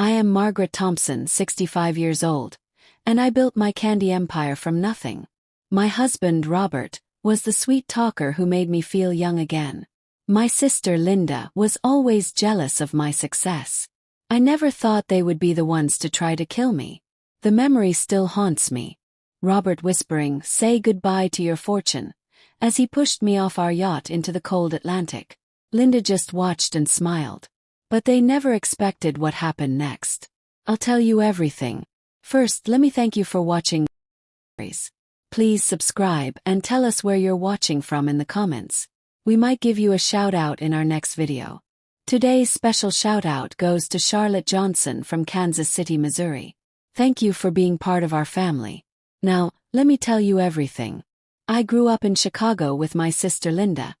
I am Margaret Thompson, 65 years old, and I built my candy empire from nothing. My husband, Robert, was the sweet talker who made me feel young again. My sister, Linda, was always jealous of my success. I never thought they would be the ones to try to kill me. The memory still haunts me. Robert whispering, "Say goodbye to your fortune," as he pushed me off our yacht into the cold Atlantic. Linda just watched and smiled. But they never expected what happened next. I'll tell you everything. First, let me thank you for watching. Please subscribe and tell us where you're watching from in the comments. We might give you a shout out in our next video. Today's special shout out goes to Charlotte Johnson from Kansas City, Missouri. Thank you for being part of our family. Now, let me tell you everything. I grew up in Chicago with my sister Linda,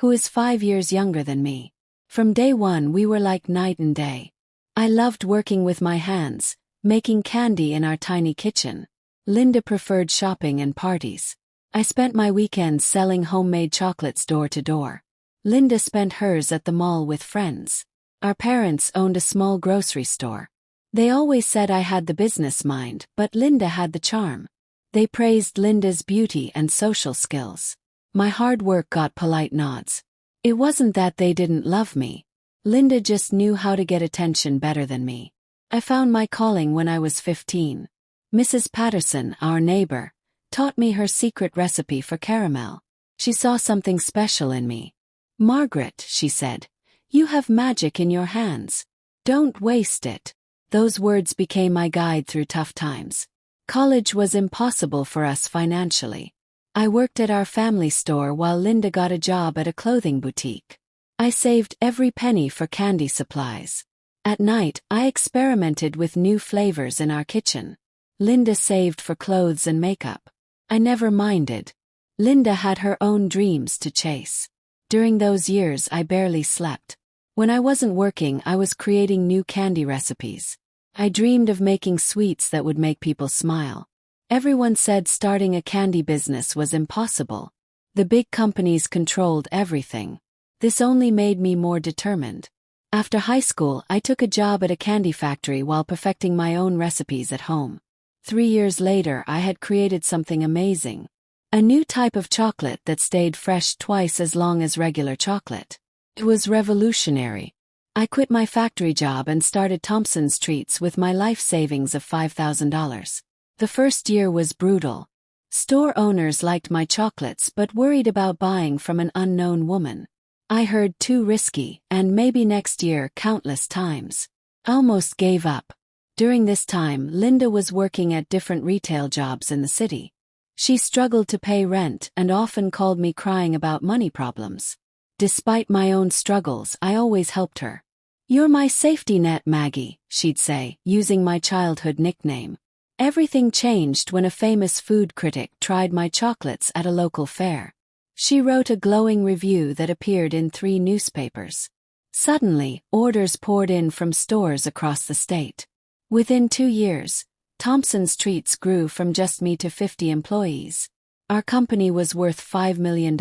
who is 5 years younger than me. From day one we were like night and day. I loved working with my hands, making candy in our tiny kitchen. Linda preferred shopping and parties. I spent my weekends selling homemade chocolates door to door. Linda spent hers at the mall with friends. Our parents owned a small grocery store. They always said I had the business mind, but Linda had the charm. They praised Linda's beauty and social skills. My hard work got polite nods. It wasn't that they didn't love me. Linda just knew how to get attention better than me. I found my calling when I was 15. Mrs. Patterson, our neighbor, taught me her secret recipe for caramel. She saw something special in me. "Margaret," she said, "you have magic in your hands. Don't waste it." Those words became my guide through tough times. College was impossible for us financially. I worked at our family store while Linda got a job at a clothing boutique. I saved every penny for candy supplies. At night, I experimented with new flavors in our kitchen. Linda saved for clothes and makeup. I never minded. Linda had her own dreams to chase. During those years I barely slept. When I wasn't working, I was creating new candy recipes. I dreamed of making sweets that would make people smile. Everyone said starting a candy business was impossible. The big companies controlled everything. This only made me more determined. After high school, I took a job at a candy factory while perfecting my own recipes at home. 3 years later, I had created something amazing. A new type of chocolate that stayed fresh twice as long as regular chocolate. It was revolutionary. I quit my factory job and started Thompson's Treats with my life savings of $5,000. The first year was brutal. Store owners liked my chocolates but worried about buying from an unknown woman. I heard too risky, and maybe next year countless times. I almost gave up. During this time, Linda was working at different retail jobs in the city. She struggled to pay rent and often called me crying about money problems. Despite my own struggles, I always helped her. "You're my safety net, Maggie," she'd say, using my childhood nickname. Everything changed when a famous food critic tried my chocolates at a local fair. She wrote a glowing review that appeared in 3 newspapers. Suddenly, orders poured in from stores across the state. Within 2 years, Thompson's Treats grew from just me to 50 employees. Our company was worth $5 million.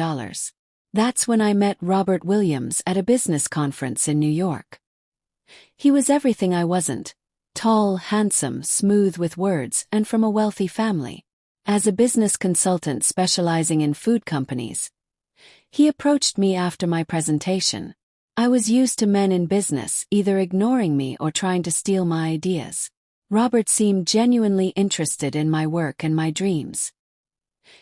That's when I met Robert Williams at a business conference in New York. He was everything I wasn't. Tall, handsome, smooth with words, and from a wealthy family. As a business consultant specializing in food companies, he approached me after my presentation. I was used to men in business either ignoring me or trying to steal my ideas. Robert seemed genuinely interested in my work and my dreams.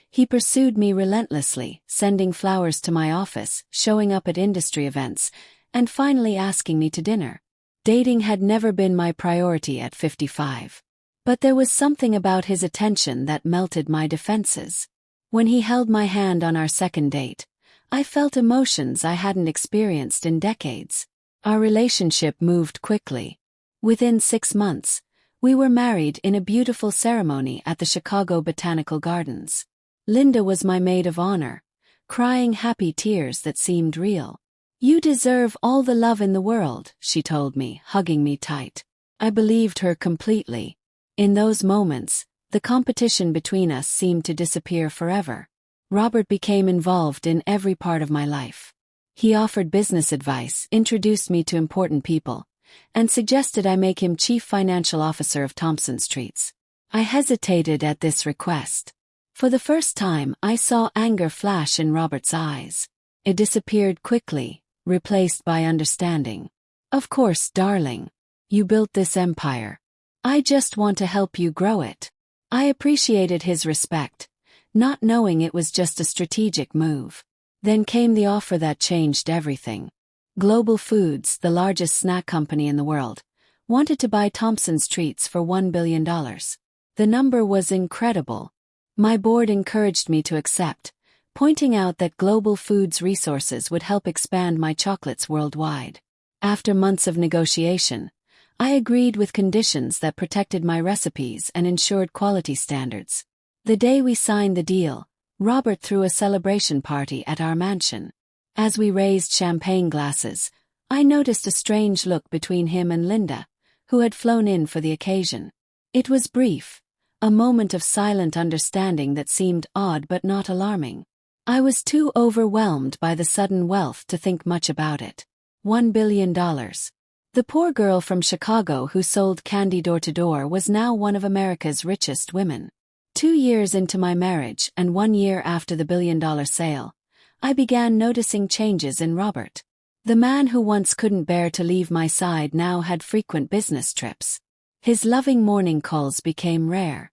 He pursued me relentlessly, sending flowers to my office, showing up at industry events, and finally asking me to dinner. Dating had never been my priority at 55. But there was something about his attention that melted my defenses. When he held my hand on our second date, I felt emotions I hadn't experienced in decades. Our relationship moved quickly. Within 6 months, we were married in a beautiful ceremony at the Chicago Botanical Gardens. Linda was my maid of honor, crying happy tears that seemed real. "You deserve all the love in the world," she told me, hugging me tight. I believed her completely. In those moments, the competition between us seemed to disappear forever. Robert became involved in every part of my life. He offered business advice, introduced me to important people, and suggested I make him Chief Financial Officer of Thompson's Treats. I hesitated at this request. For the first time, I saw anger flash in Robert's eyes. It disappeared quickly, replaced by understanding. Of course, darling. You built this empire. I just want to help you grow it. I appreciated his respect, not knowing it was just a strategic move. Then came the offer that changed everything. Global Foods, the largest snack company in the world, wanted to buy Thompson's Treats for $1 billion. The number was incredible. My board encouraged me to accept, pointing out that Global Foods' resources would help expand my chocolates worldwide. After months of negotiation, I agreed with conditions that protected my recipes and ensured quality standards. The day we signed the deal, Robert threw a celebration party at our mansion. As we raised champagne glasses, I noticed a strange look between him and Linda, who had flown in for the occasion. It was brief, a moment of silent understanding that seemed odd but not alarming. I was too overwhelmed by the sudden wealth to think much about it. $1 billion. The poor girl from Chicago who sold candy door to door was now one of America's richest women. 2 years into my marriage and 1 year after the billion-dollar sale, I began noticing changes in Robert. The man who once couldn't bear to leave my side now had frequent business trips. His loving morning calls became rare.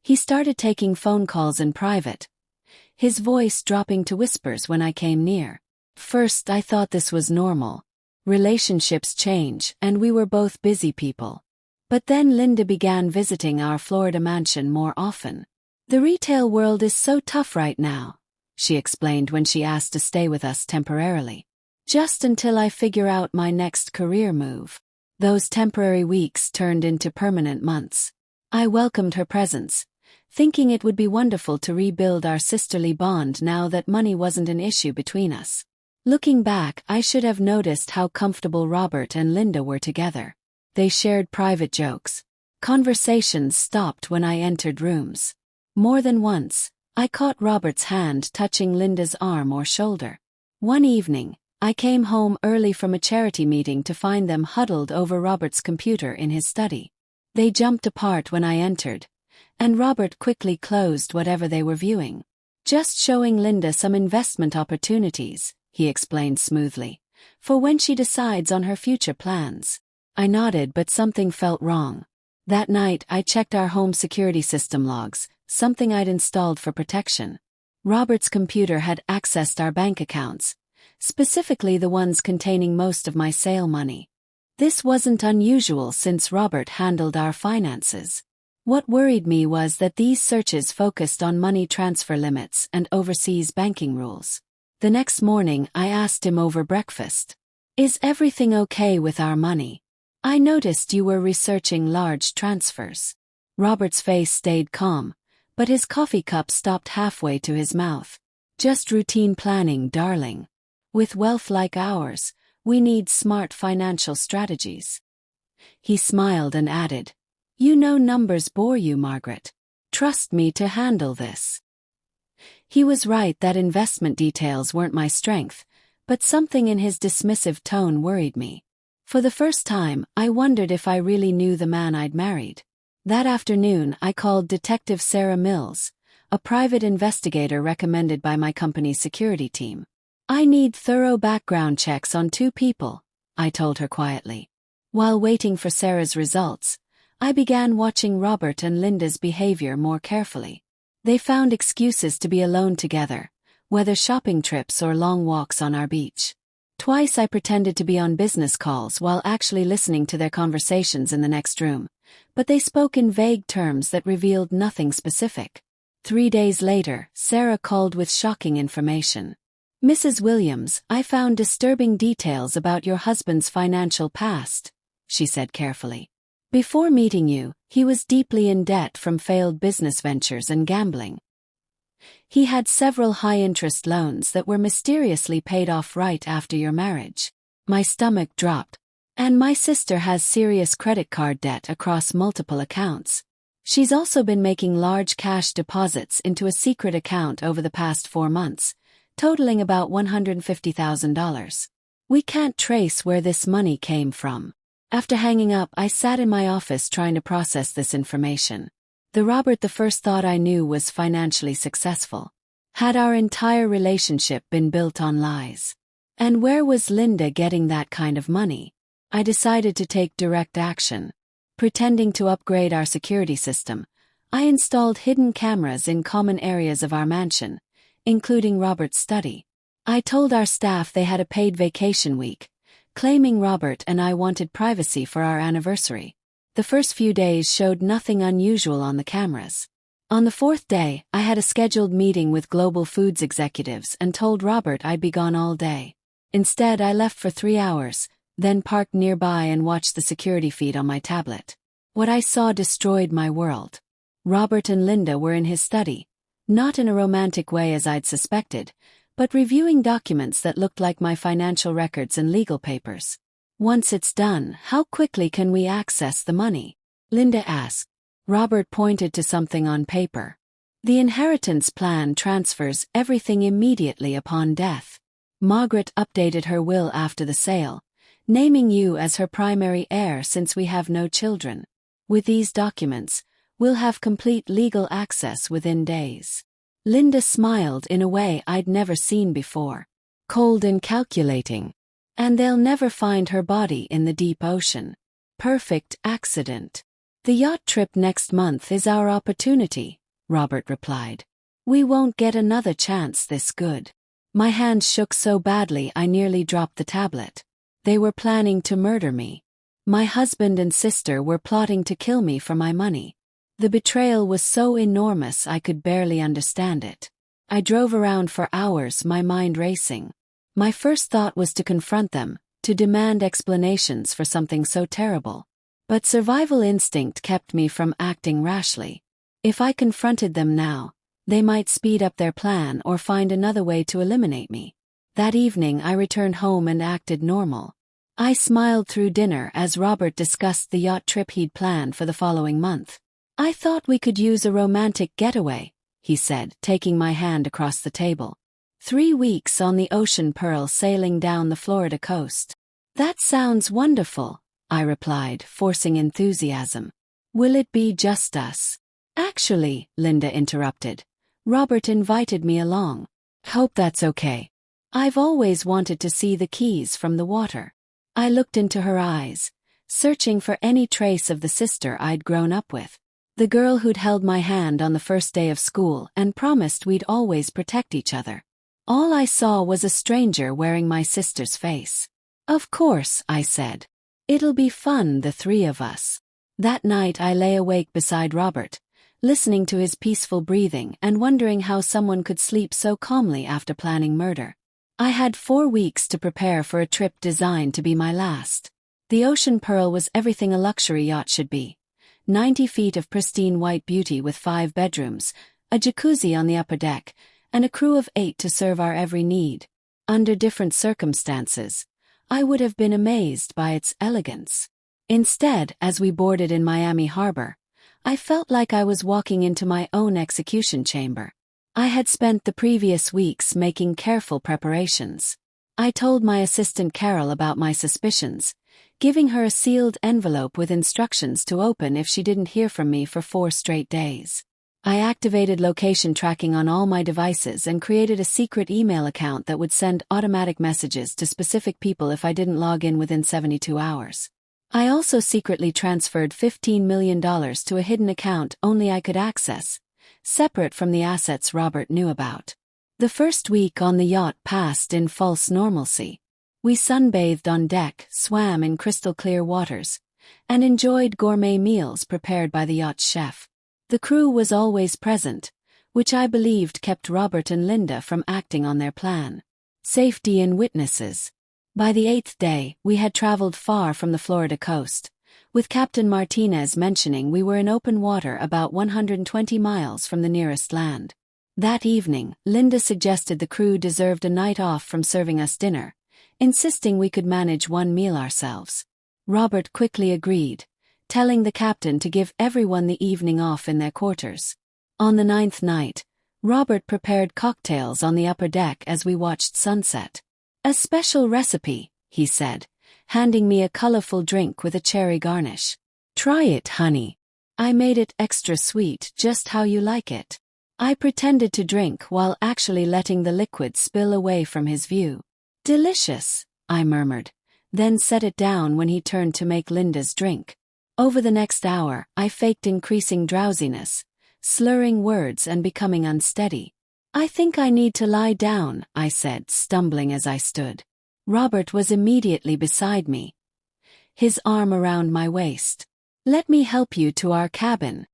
He started taking phone calls in private, his voice dropping to whispers when I came near. First, I thought this was normal. Relationships change, and we were both busy people. But then Linda began visiting our Florida mansion more often. The retail world is so tough right now, she explained when she asked to stay with us temporarily. Just until I figure out my next career move. Those temporary weeks turned into permanent months. I welcomed her presence, thinking it would be wonderful to rebuild our sisterly bond now that money wasn't an issue between us. Looking back, I should have noticed how comfortable Robert and Linda were together. They shared private jokes. Conversations stopped when I entered rooms. More than once, I caught Robert's hand touching Linda's arm or shoulder. One evening, I came home early from a charity meeting to find them huddled over Robert's computer in his study. They jumped apart when I entered, and Robert quickly closed whatever they were viewing. Just showing Linda some investment opportunities, he explained smoothly, for when she decides on her future plans. I nodded, but something felt wrong. That night, I checked our home security system logs, something I'd installed for protection. Robert's computer had accessed our bank accounts, specifically the ones containing most of my sale money. This wasn't unusual since Robert handled our finances. What worried me was that these searches focused on money transfer limits and overseas banking rules. The next morning, I asked him over breakfast, "Is everything okay with our money? I noticed you were researching large transfers." Robert's face stayed calm, but his coffee cup stopped halfway to his mouth. "Just routine planning, darling. With wealth like ours, we need smart financial strategies." He smiled and added, "You know numbers bore you, Margaret. Trust me to handle this." He was right that investment details weren't my strength, but something in his dismissive tone worried me. For the first time, I wondered if I really knew the man I'd married. That afternoon, I called Detective Sarah Mills, a private investigator recommended by my company's security team. "I need thorough background checks on 2 people," I told her quietly. While waiting for Sarah's results, I began watching Robert and Linda's behavior more carefully. They found excuses to be alone together, whether shopping trips or long walks on our beach. Twice I pretended to be on business calls while actually listening to their conversations in the next room, but they spoke in vague terms that revealed nothing specific. 3 days later, Sarah called with shocking information. "Mrs. Williams, I found disturbing details about your husband's financial past," she said carefully. "Before meeting you, he was deeply in debt from failed business ventures and gambling. He had several high-interest loans that were mysteriously paid off right after your marriage." My stomach dropped. "And my sister has serious credit card debt across multiple accounts. She's also been making large cash deposits into a secret account over the past 4 months, totaling about $150,000. We can't trace where this money came from. After hanging up, I sat in my office trying to process this information. The first thought I knew was financially successful. Had our entire relationship been built on lies? And where was Linda getting that kind of money? I decided to take direct action. Pretending to upgrade our security system, I installed hidden cameras in common areas of our mansion, including Robert's study. I told our staff they had a paid vacation week, claiming Robert and I wanted privacy for our anniversary. The first few days showed nothing unusual on the cameras. On the fourth day, I had a scheduled meeting with global foods executives and told Robert I'd be gone all day. Instead, I left for 3 hours, then parked nearby and watched the security feed on my tablet. What I saw destroyed my world. Robert and Linda were in his study, not in a romantic way as I'd suspected, but reviewing documents that looked like my financial records and legal papers. Once it's done, how quickly can we access the money? Linda asked. Robert pointed to something on paper. The inheritance plan transfers everything immediately upon death. Margaret updated her will after the sale, naming you as her primary heir since we have no children. With these documents, we'll have complete legal access within days. Linda smiled in a way I'd never seen before. Cold and calculating. And they'll never find her body in the deep ocean. Perfect accident. The yacht trip next month is our opportunity, Robert replied. We won't get another chance this good. My hands shook so badly I nearly dropped the tablet. They were planning to murder me. My husband and sister were plotting to kill me for my money. The betrayal was so enormous I could barely understand it. I drove around for hours, my mind racing. My first thought was to confront them, to demand explanations for something so terrible. But survival instinct kept me from acting rashly. If I confronted them now, they might speed up their plan or find another way to eliminate me. That evening I returned home and acted normal. I smiled through dinner as Robert discussed the yacht trip he'd planned for the following month. I thought we could use a romantic getaway, he said, taking my hand across the table. 3 weeks on the ocean, sailing down the Florida coast. That sounds wonderful, I replied, forcing enthusiasm. Will it be just us? Actually, Linda interrupted. Robert invited me along. Hope that's okay. I've always wanted to see the Keys from the water. I looked into her eyes, searching for any trace of the sister I'd grown up with. The girl who'd held my hand on the first day of school and promised we'd always protect each other. All I saw was a stranger wearing my sister's face. Of course, I said. It'll be fun, the 3 of us. That night I lay awake beside Robert, listening to his peaceful breathing and wondering how someone could sleep so calmly after planning murder. I had 4 weeks to prepare for a trip designed to be my last. The Ocean was everything a luxury yacht should be. 90 feet of pristine white beauty with 5 bedrooms, a jacuzzi on the upper deck, and a crew of 8 to serve our every need. Under different circumstances, I would have been amazed by its elegance. Instead, as we boarded in Miami Harbor, I felt like I was walking into my own execution chamber. I had spent the previous weeks making careful preparations. I told my assistant Carol about my suspicions, giving her a sealed envelope with instructions to open if she didn't hear from me for 4 straight days. I activated location tracking on all my devices and created a secret email account that would send automatic messages to specific people if I didn't log in within 72 hours. I also secretly transferred $15 million to a hidden account only I could access, separate from the assets Robert knew about. The first week on the yacht passed in false normalcy. We sunbathed on deck, swam in crystal-clear waters, and enjoyed gourmet meals prepared by the yacht's chef. The crew was always present, which I believed kept Robert and Linda from acting on their plan. Safety in witnesses. By the 8th day, we had traveled far from the Florida coast, with Captain Martinez mentioning we were in open water about 120 miles from the nearest land. That evening, Linda suggested the crew deserved a night off from serving us dinner, insisting we could manage one meal ourselves. Robert quickly agreed, telling the captain to give everyone the evening off in their quarters. On the 9th night, Robert prepared cocktails on the upper deck as we watched sunset. A special recipe, he said, handing me a colorful drink with a cherry garnish. Try it, honey. I made it extra sweet, just how you like it. I pretended to drink while actually letting the liquid spill away from his view. Delicious, I murmured, then set it down when he turned to make Linda's drink. Over the next hour, I faked increasing drowsiness, slurring words and becoming unsteady. I think I need to lie down, I said, stumbling as I stood. Robert was immediately beside me, his arm around my waist. Let me help you to our cabin.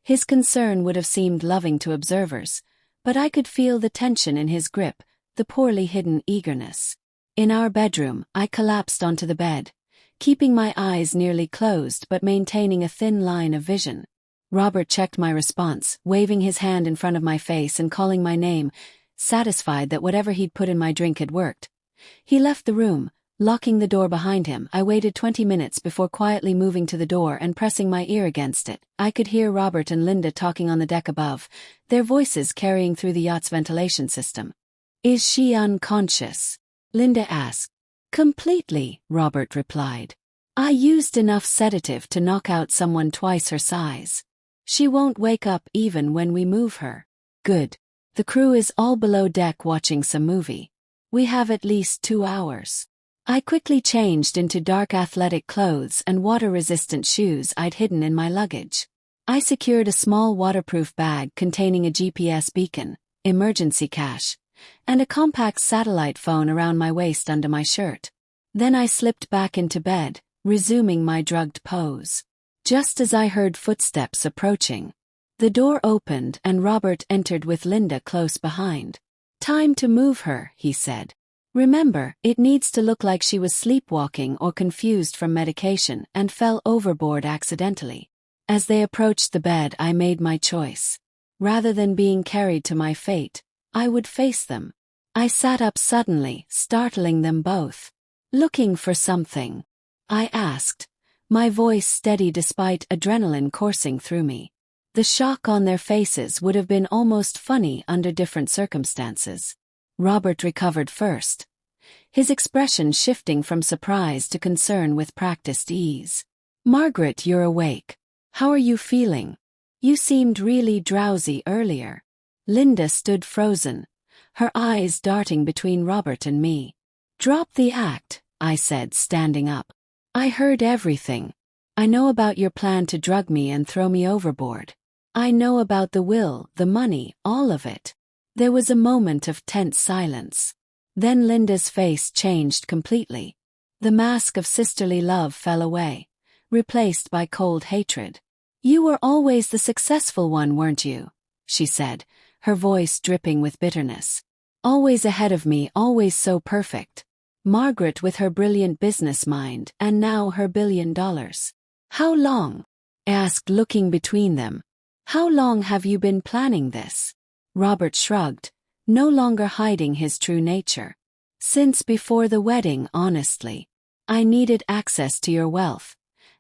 His concern would have seemed loving to observers, but I could feel the tension in his grip, the poorly hidden eagerness. In our bedroom, I collapsed onto the bed, keeping my eyes nearly closed but maintaining a thin line of vision. Robert checked my response, waving his hand in front of my face and calling my name, satisfied that whatever he'd put in my drink had worked. He left the room, locking the door behind him. I waited 20 minutes before quietly moving to the door and pressing my ear against it. I could hear Robert and Linda talking on the deck above, their voices carrying through the yacht's ventilation system. Is she unconscious? Linda asked. Completely, Robert replied. I used enough sedative to knock out someone twice her size. She won't wake up even when we move her. Good. The crew is all below deck watching some movie. We have at least 2 hours. I quickly changed into dark athletic clothes and water-resistant shoes I'd hidden in my luggage. I secured a small waterproof bag containing a GPS beacon, emergency cash, and a compact satellite phone around my waist under my shirt. Then I slipped back into bed, resuming my drugged pose. Just as I heard footsteps approaching, the door opened and Robert entered with Linda close behind. Time to move her, he said. Remember, it needs to look like she was sleepwalking or confused from medication and fell overboard accidentally. As they approached the bed, I made my choice. Rather than being carried to my fate, I would face them. I sat up suddenly, startling them both. Looking for something? I asked, my voice steady despite adrenaline coursing through me. The shock on their faces would have been almost funny under different circumstances. Robert recovered first, his expression shifting from surprise to concern with practiced ease. Margaret, you're awake. How are you feeling? You seemed really drowsy earlier. Linda stood frozen, her eyes darting between Robert and me. Drop the act, I said, standing up. I heard everything. I know about your plan to drug me and throw me overboard. I know about the will, the money, all of it. There was a moment of tense silence. Then Linda's face changed completely. The mask of sisterly love fell away, replaced by cold hatred. You were always the successful one, weren't you? She said, her voice dripping with bitterness. Always ahead of me, always so perfect. Margaret with her brilliant business mind, and now her $1 billion. How long? I asked, looking between them. How long have you been planning this? Robert shrugged, no longer hiding his true nature. Since before the wedding, honestly. I needed access to your wealth,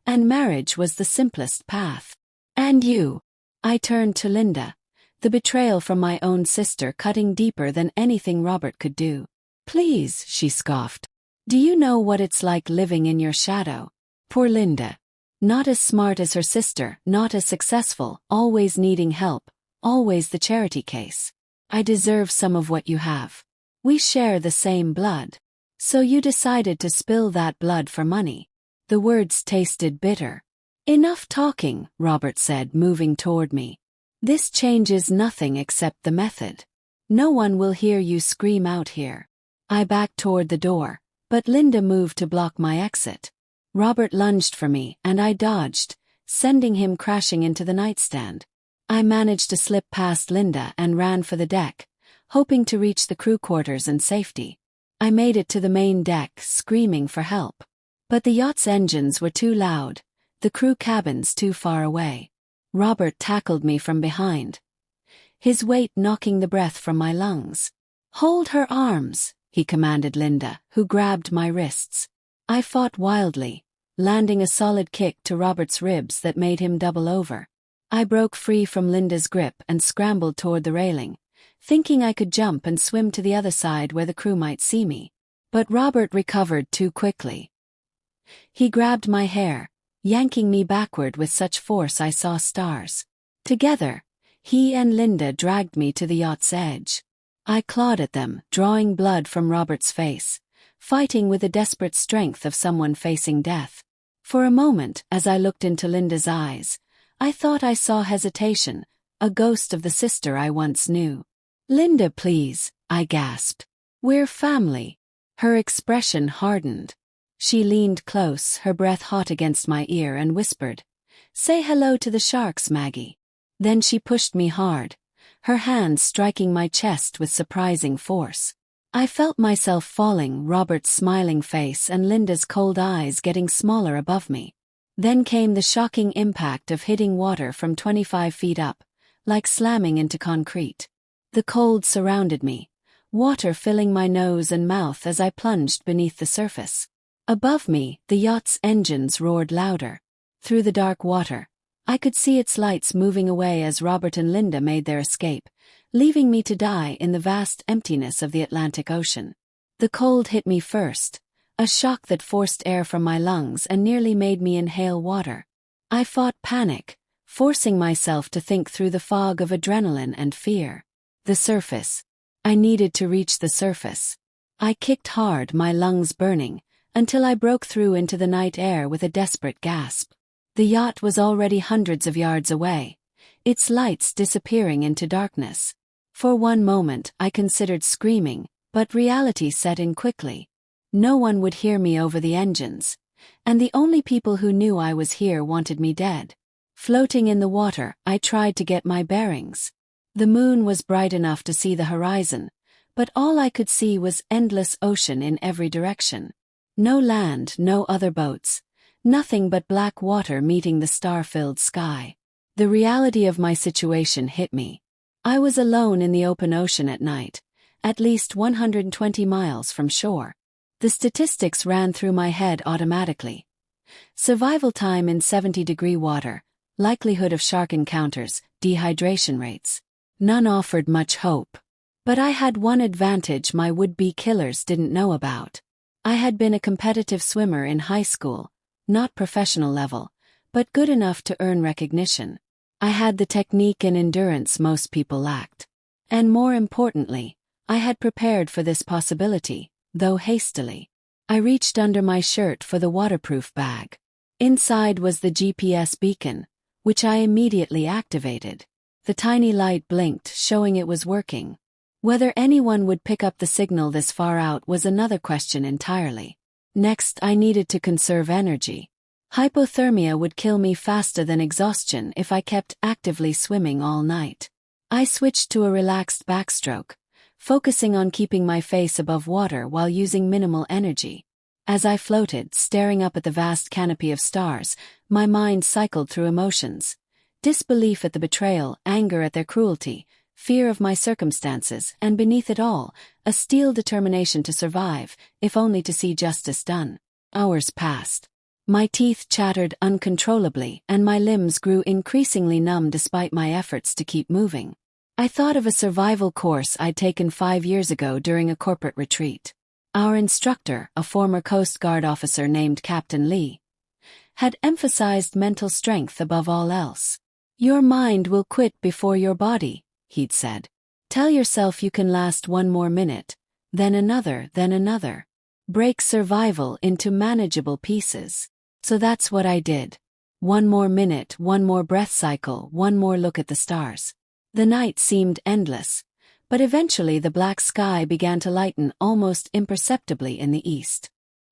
and marriage was the simplest path. And you? I turned to Linda, the betrayal from my own sister cutting deeper than anything Robert could do. Please, she scoffed. Do you know what it's like living in your shadow? Poor Linda. Not as smart as her sister, not as successful, always needing help, always the charity case. I deserve some of what you have. We share the same blood. So you decided to spill that blood for money. The words tasted bitter. Enough talking, Robert said, moving toward me. This changes nothing except the method. No one will hear you scream out here. I backed toward the door, but Linda moved to block my exit. Robert lunged for me, and I dodged, sending him crashing into the nightstand. I managed to slip past Linda and ran for the deck, hoping to reach the crew quarters in safety. I made it to the main deck, screaming for help. But the yacht's engines were too loud, the crew cabins too far away. Robert tackled me from behind, his weight knocking the breath from my lungs. Hold her arms, he commanded Linda, who grabbed my wrists. I fought wildly, landing a solid kick to Robert's ribs that made him double over. I broke free from Linda's grip and scrambled toward the railing, thinking I could jump and swim to the other side where the crew might see me. But Robert recovered too quickly. He grabbed my hair, yanking me backward with such force I saw stars. Together, he and Linda dragged me to the yacht's edge. I clawed at them, drawing blood from Robert's face, fighting with the desperate strength of someone facing death. For a moment, as I looked into Linda's eyes, I thought I saw hesitation, a ghost of the sister I once knew. "Linda, please," I gasped. "We're family." Her expression hardened. She leaned close, her breath hot against my ear, and whispered, "Say hello to the sharks, Maggie." Then she pushed me hard, her hands striking my chest with surprising force. I felt myself falling, Robert's smiling face and Linda's cold eyes getting smaller above me. Then came the shocking impact of hitting water from 25 feet up, like slamming into concrete. The cold surrounded me, water filling my nose and mouth as I plunged beneath the surface. Above me, the yacht's engines roared louder. Through the dark water, I could see its lights moving away as Robert and Linda made their escape, leaving me to die in the vast emptiness of the Atlantic Ocean. The cold hit me first, a shock that forced air from my lungs and nearly made me inhale water. I fought panic, forcing myself to think through the fog of adrenaline and fear. The surface. I needed to reach the surface. I kicked hard, my lungs burning, until I broke through into the night air with a desperate gasp. The yacht was already hundreds of yards away, its lights disappearing into darkness. For one moment I considered screaming, but reality set in quickly. No one would hear me over the engines, and the only people who knew I was here wanted me dead. Floating in the water, I tried to get my bearings. The moon was bright enough to see the horizon, but all I could see was endless ocean in every direction. No land, no other boats, nothing but black water meeting the star-filled sky. The reality of my situation hit me. I was alone in the open ocean at night, at least 120 miles from shore. The statistics ran through my head automatically. Survival time in 70-degree water, likelihood of shark encounters, dehydration rates. None offered much hope. But I had one advantage my would-be killers didn't know about. I had been a competitive swimmer in high school, not professional level, but good enough to earn recognition. I had the technique and endurance most people lacked. And more importantly, I had prepared for this possibility, though hastily. I reached under my shirt for the waterproof bag. Inside was the GPS beacon, which I immediately activated. The tiny light blinked, showing it was working. Whether anyone would pick up the signal this far out was another question entirely. Next, I needed to conserve energy. Hypothermia would kill me faster than exhaustion if I kept actively swimming all night. I switched to a relaxed backstroke, focusing on keeping my face above water while using minimal energy. As I floated, staring up at the vast canopy of stars, my mind cycled through emotions. Disbelief at the betrayal, anger at their cruelty, fear of my circumstances, and beneath it all, a steel determination to survive, if only to see justice done. Hours passed. My teeth chattered uncontrollably, and my limbs grew increasingly numb despite my efforts to keep moving. I thought of a survival course I'd taken 5 years ago during a corporate retreat. Our instructor, a former Coast Guard officer named Captain Lee, had emphasized mental strength above all else. "Your mind will quit before your body," he'd said. "Tell yourself you can last one more minute, then another, then another. Break survival into manageable pieces." So that's what I did. One more minute, one more breath cycle, one more look at the stars. The night seemed endless, but eventually the black sky began to lighten almost imperceptibly in the east.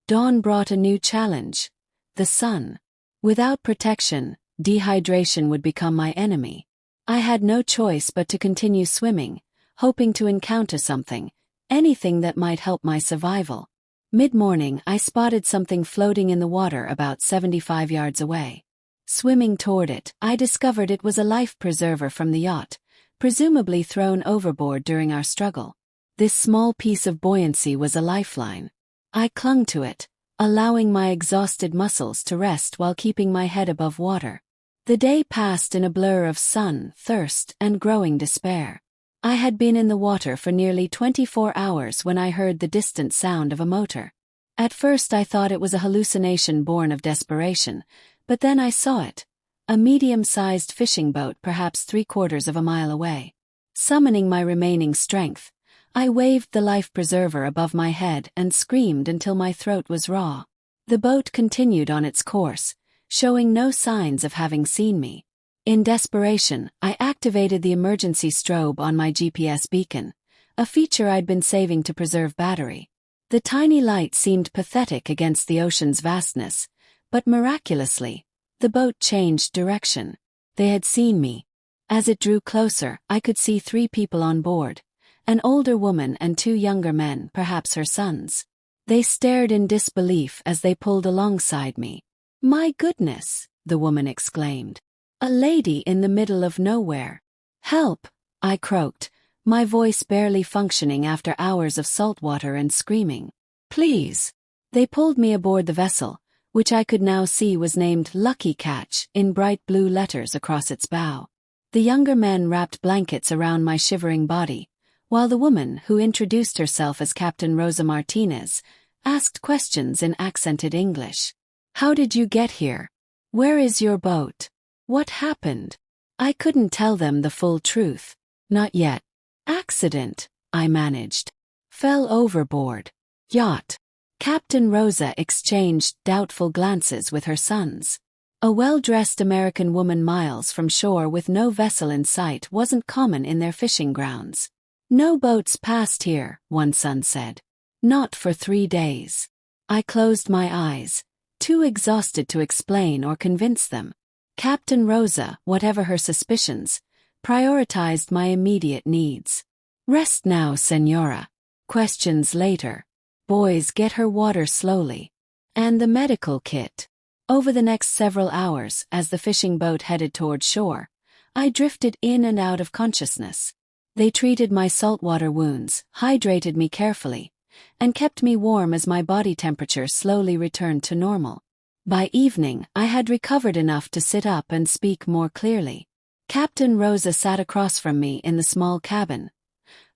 Dawn brought a new challenge: the sun. Without protection, dehydration would become my enemy. I had no choice but to continue swimming, hoping to encounter something, anything that might help my survival. Mid-morning, I spotted something floating in the water about 75 yards away. Swimming toward it, I discovered it was a life preserver from the yacht, presumably thrown overboard during our struggle. This small piece of buoyancy was a lifeline. I clung to it, allowing my exhausted muscles to rest while keeping my head above water. The day passed in a blur of sun, thirst, and growing despair. I had been in the water for nearly 24 hours when I heard the distant sound of a motor. At first I thought it was a hallucination born of desperation, but then I saw it. A medium-sized fishing boat perhaps 3/4 of a mile away. Summoning my remaining strength, I waved the life preserver above my head and screamed until my throat was raw. The boat continued on its course, showing no signs of having seen me. In desperation, I activated the emergency strobe on my GPS beacon, a feature I'd been saving to preserve battery. The tiny light seemed pathetic against the ocean's vastness, but miraculously, the boat changed direction. They had seen me. As it drew closer, I could see 3 people on board, an older woman and 2 younger men, perhaps her sons. They stared in disbelief as they pulled alongside me. "My goodness," the woman exclaimed. "A lady in the middle of nowhere." "Help," I croaked, my voice barely functioning after hours of salt water and screaming. "Please." They pulled me aboard the vessel, which I could now see was named Lucky Catch in bright blue letters across its bow. The younger men wrapped blankets around my shivering body, while the woman, who introduced herself as Captain Rosa Martinez, asked questions in accented English. "How did you get here? Where is your boat? What happened?" I couldn't tell them the full truth. Not yet. "Accident," I managed. "Fell overboard. Yacht." Captain Rosa exchanged doubtful glances with her sons. A well-dressed American woman miles from shore with no vessel in sight wasn't common in their fishing grounds. "No boats passed here," one son said. "Not for 3 days." I closed my eyes, too exhausted to explain or convince them. Captain Rosa, whatever her suspicions, prioritized my immediate needs. "Rest now, Senora. Questions later. Boys, get her water slowly. And the medical kit." Over the next several hours, as the fishing boat headed toward shore, I drifted in and out of consciousness. They treated my saltwater wounds, hydrated me carefully, and kept me warm as my body temperature slowly returned to normal. By evening, I had recovered enough to sit up and speak more clearly. Captain Rosa sat across from me in the small cabin,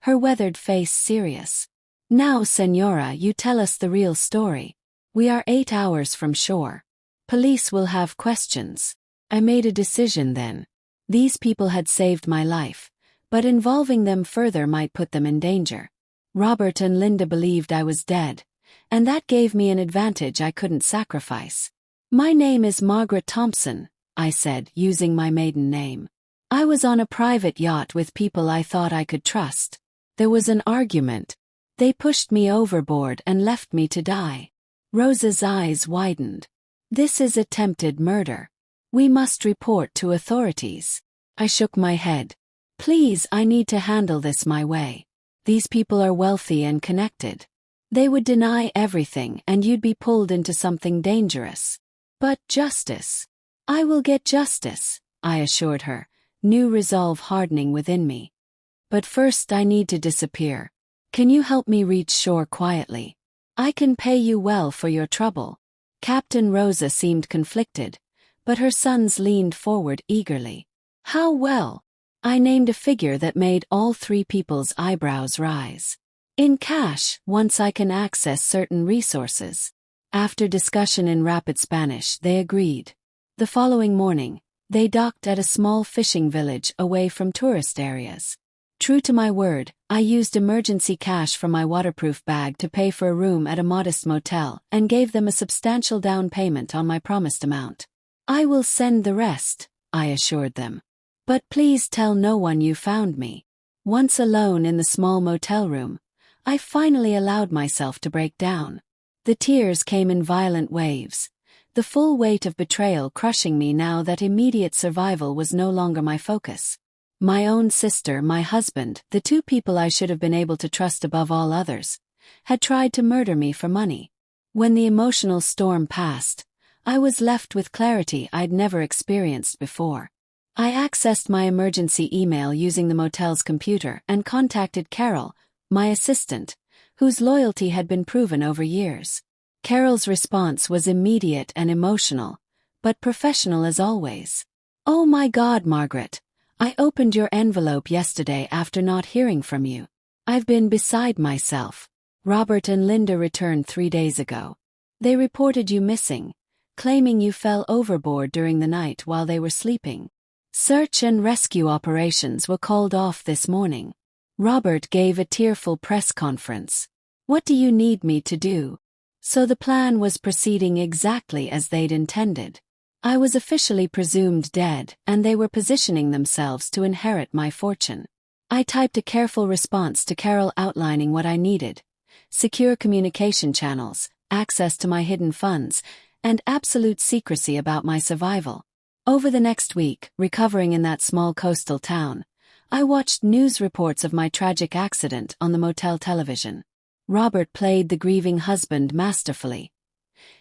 her weathered face serious. "Now, Senora, you tell us the real story. We are 8 hours from shore. Police will have questions." I made a decision then. These people had saved my life, but involving them further might put them in danger. Robert and Linda believed I was dead, and that gave me an advantage I couldn't sacrifice. "My name is Margaret Thompson," I said, using my maiden name. "I was on a private yacht with people I thought I could trust. There was an argument. They pushed me overboard and left me to die." Rosa's eyes widened. "This is attempted murder. We must report to authorities." I shook my head. "Please, I need to handle this my way. These people are wealthy and connected. They would deny everything and you'd be pulled into something dangerous." "But justice." "I will get justice," I assured her, new resolve hardening within me. "But first I need to disappear. Can you help me reach shore quietly? I can pay you well for your trouble." Captain Rosa seemed conflicted, but her sons leaned forward eagerly. "How well?" I named a figure that made all 3 people's eyebrows rise. "In cash, once I can access certain resources." After discussion in rapid Spanish, they agreed. The following morning, they docked at a small fishing village away from tourist areas. True to my word, I used emergency cash from my waterproof bag to pay for a room at a modest motel and gave them a substantial down payment on my promised amount. "I will send the rest," I assured them. "But please tell no one you found me." Once alone in the small motel room, I finally allowed myself to break down. The tears came in violent waves, the full weight of betrayal crushing me now that immediate survival was no longer my focus. My own sister, my husband, the 2 people I should have been able to trust above all others, had tried to murder me for money. When the emotional storm passed, I was left with clarity I'd never experienced before. I accessed my emergency email using the motel's computer and contacted Carol, my assistant, whose loyalty had been proven over years. Carol's response was immediate and emotional, but professional as always. "Oh my God, Margaret. I opened your envelope yesterday after not hearing from you. I've been beside myself. Robert and Linda returned 3 days ago. They reported you missing, claiming you fell overboard during the night while they were sleeping. Search and rescue operations were called off this morning. Robert gave a tearful press conference. What do you need me to do? So the plan was proceeding exactly as they'd intended. I was officially presumed dead, and they were positioning themselves to inherit my fortune. I typed a careful response to Carol outlining what I needed: secure communication channels, access to my hidden funds, and absolute secrecy about my survival. Over the next week, recovering in that small coastal town, I watched news reports of my tragic accident on the motel television. Robert played the grieving husband masterfully,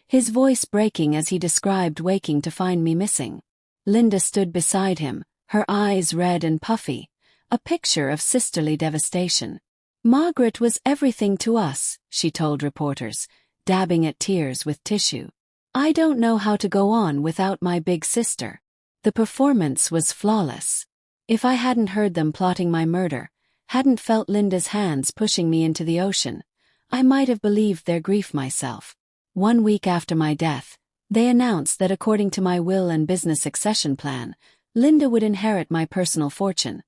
his voice breaking as he described waking to find me missing. Linda stood beside him, her eyes red and puffy, a picture of sisterly devastation. Margaret was everything to us, she told reporters, dabbing at tears with tissue. I don't know how to go on without my big sister. The performance was flawless. If I hadn't heard them plotting my murder, hadn't felt Linda's hands pushing me into the ocean, I might have believed their grief myself. 1 week after my death, they announced that according to my will and business succession plan, Linda would inherit my personal fortune,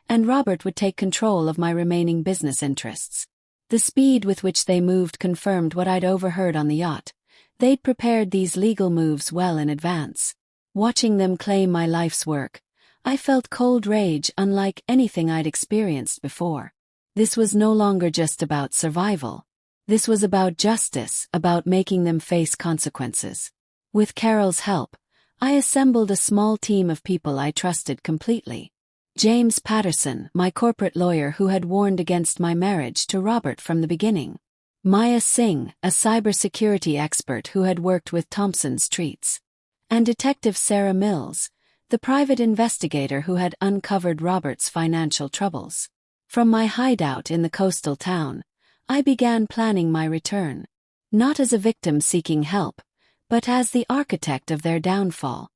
and Robert would take control of my remaining business interests. The speed with which they moved confirmed what I'd overheard on the yacht. They'd prepared these legal moves well in advance. Watching them claim my life's work, I felt cold rage unlike anything I'd experienced before. This was no longer just about survival. This was about justice, about making them face consequences. With Carol's help, I assembled a small team of people I trusted completely. James Patterson, my corporate lawyer who had warned against my marriage to Robert from the beginning. Maya Singh, a cybersecurity expert who had worked with Thompson's Treats. And Detective Sarah Mills, the private investigator who had uncovered Robert's financial troubles. From my hideout in the coastal town, I began planning my return, not as a victim seeking help, but as the architect of their downfall.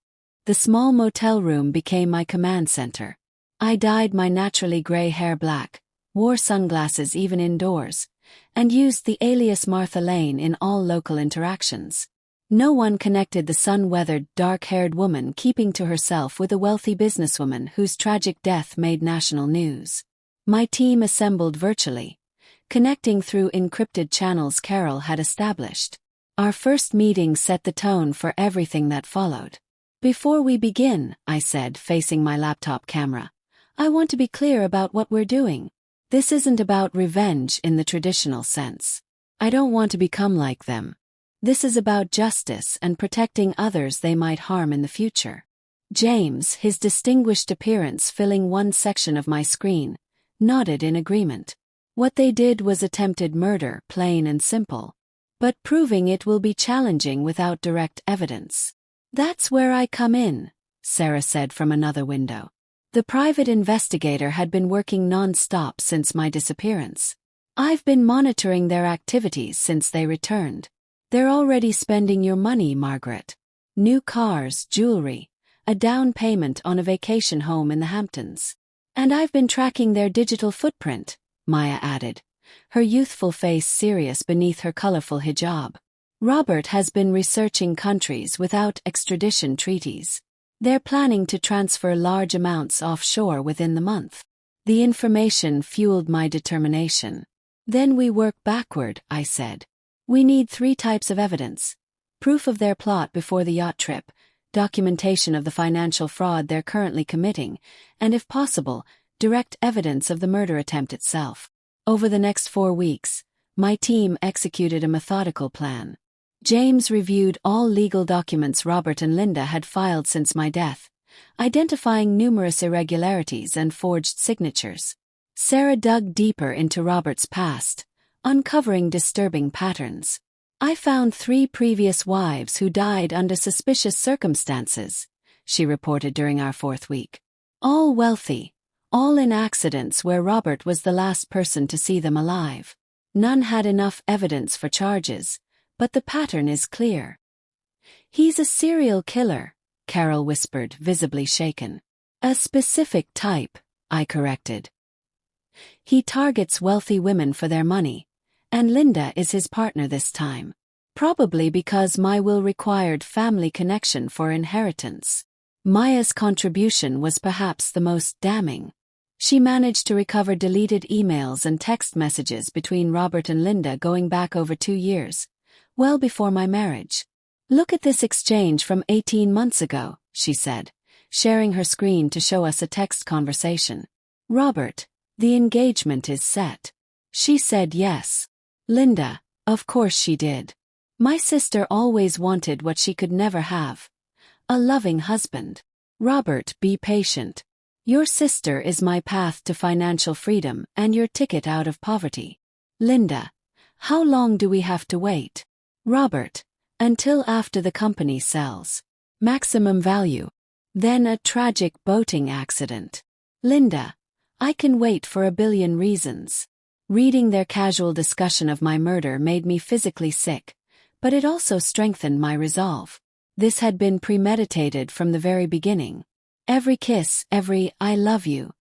The small motel room became my command center. I dyed my naturally gray hair black, wore sunglasses even indoors, and used the alias Martha Lane in all local interactions. No one connected the sun-weathered, dark-haired woman keeping to herself with a wealthy businesswoman whose tragic death made national news. My team assembled virtually, connecting through encrypted channels Carol had established. Our first meeting set the tone for everything that followed. Before we begin, I said, facing my laptop camera, I want to be clear about what we're doing. This isn't about revenge in the traditional sense. I don't want to become like them. This is about justice and protecting others they might harm in the future. James, his distinguished appearance filling one section of my screen, nodded in agreement. What they did was attempted murder, plain and simple. But proving it will be challenging without direct evidence. That's where I come in, Sarah said from another window. The private investigator had been working non-stop since my disappearance. I've been monitoring their activities since they returned. They're already spending your money, Margaret. New cars, jewelry, a down payment on a vacation home in the Hamptons. And I've been tracking their digital footprint, Maya added, her youthful face serious beneath her colorful hijab. Robert has been researching countries without extradition treaties. They're planning to transfer large amounts offshore within the month. The information fueled my determination. Then we work backward, I said. We need 3 types of evidence: proof of their plot before the yacht trip, documentation of the financial fraud they're currently committing, and if possible, direct evidence of the murder attempt itself. Over the next 4 weeks, my team executed a methodical plan. James reviewed all legal documents Robert and Linda had filed since my death, identifying numerous irregularities and forged signatures. Sarah dug deeper into Robert's past, uncovering disturbing patterns. I found 3 previous wives who died under suspicious circumstances, she reported during our 4th week. All wealthy, all in accidents where Robert was the last person to see them alive. None had enough evidence for charges, but the pattern is clear. He's a serial killer, Carol whispered, visibly shaken. A specific type, I corrected. He targets wealthy women for their money, and Linda is his partner this time. Probably because my will required family connection for inheritance. Maya's contribution was perhaps the most damning. She managed to recover deleted emails and text messages between Robert and Linda going back over 2 years, well before my marriage. "Look at this exchange from 18 months ago," she said, sharing her screen to show us a text conversation. "Robert, the engagement is set." She said yes. Linda, of course she did. My sister always wanted what she could never have. A loving husband. Robert, be patient. Your sister is my path to financial freedom and your ticket out of poverty. Linda, how long do we have to wait? Robert, until after the company sells. Maximum value. Then a tragic boating accident. Linda, I can wait for a billion reasons. Reading their casual discussion of my murder made me physically sick, but it also strengthened my resolve. This had been premeditated from the very beginning. Every kiss, every "I love you,"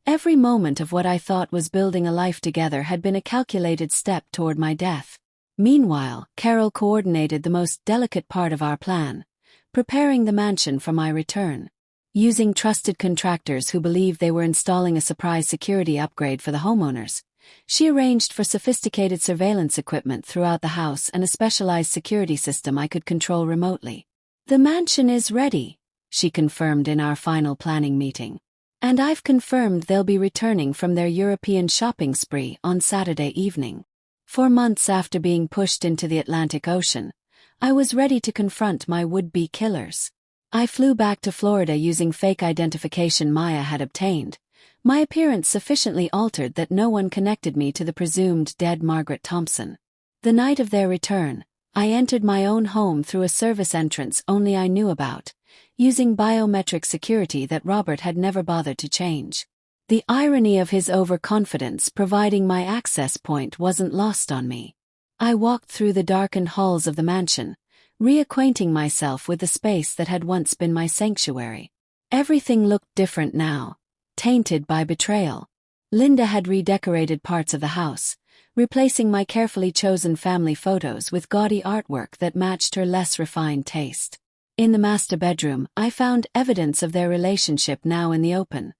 every moment of what I thought was building a life together had been a calculated step toward my death. Meanwhile, Carol coordinated the most delicate part of our plan, preparing the mansion for my return. Using trusted contractors who believed they were installing a surprise security upgrade for the homeowners, she arranged for sophisticated surveillance equipment throughout the house and a specialized security system I could control remotely. "The mansion is ready," she confirmed in our final planning meeting. "And I've confirmed they'll be returning from their European shopping spree on Saturday evening." 4 months after being pushed into the Atlantic Ocean, I was ready to confront my would-be killers. I flew back to Florida using fake identification Maya had obtained, my appearance sufficiently altered that no one connected me to the presumed dead Margaret Thompson. The night of their return, I entered my own home through a service entrance only I knew about, using biometric security that Robert had never bothered to change. The irony of his overconfidence providing my access point wasn't lost on me. I walked through the darkened halls of the mansion, reacquainting myself with the space that had once been my sanctuary. Everything looked different now, tainted by betrayal. Linda had redecorated parts of the house, replacing my carefully chosen family photos with gaudy artwork that matched her less refined taste. In the master bedroom, I found evidence of their relationship now in the open.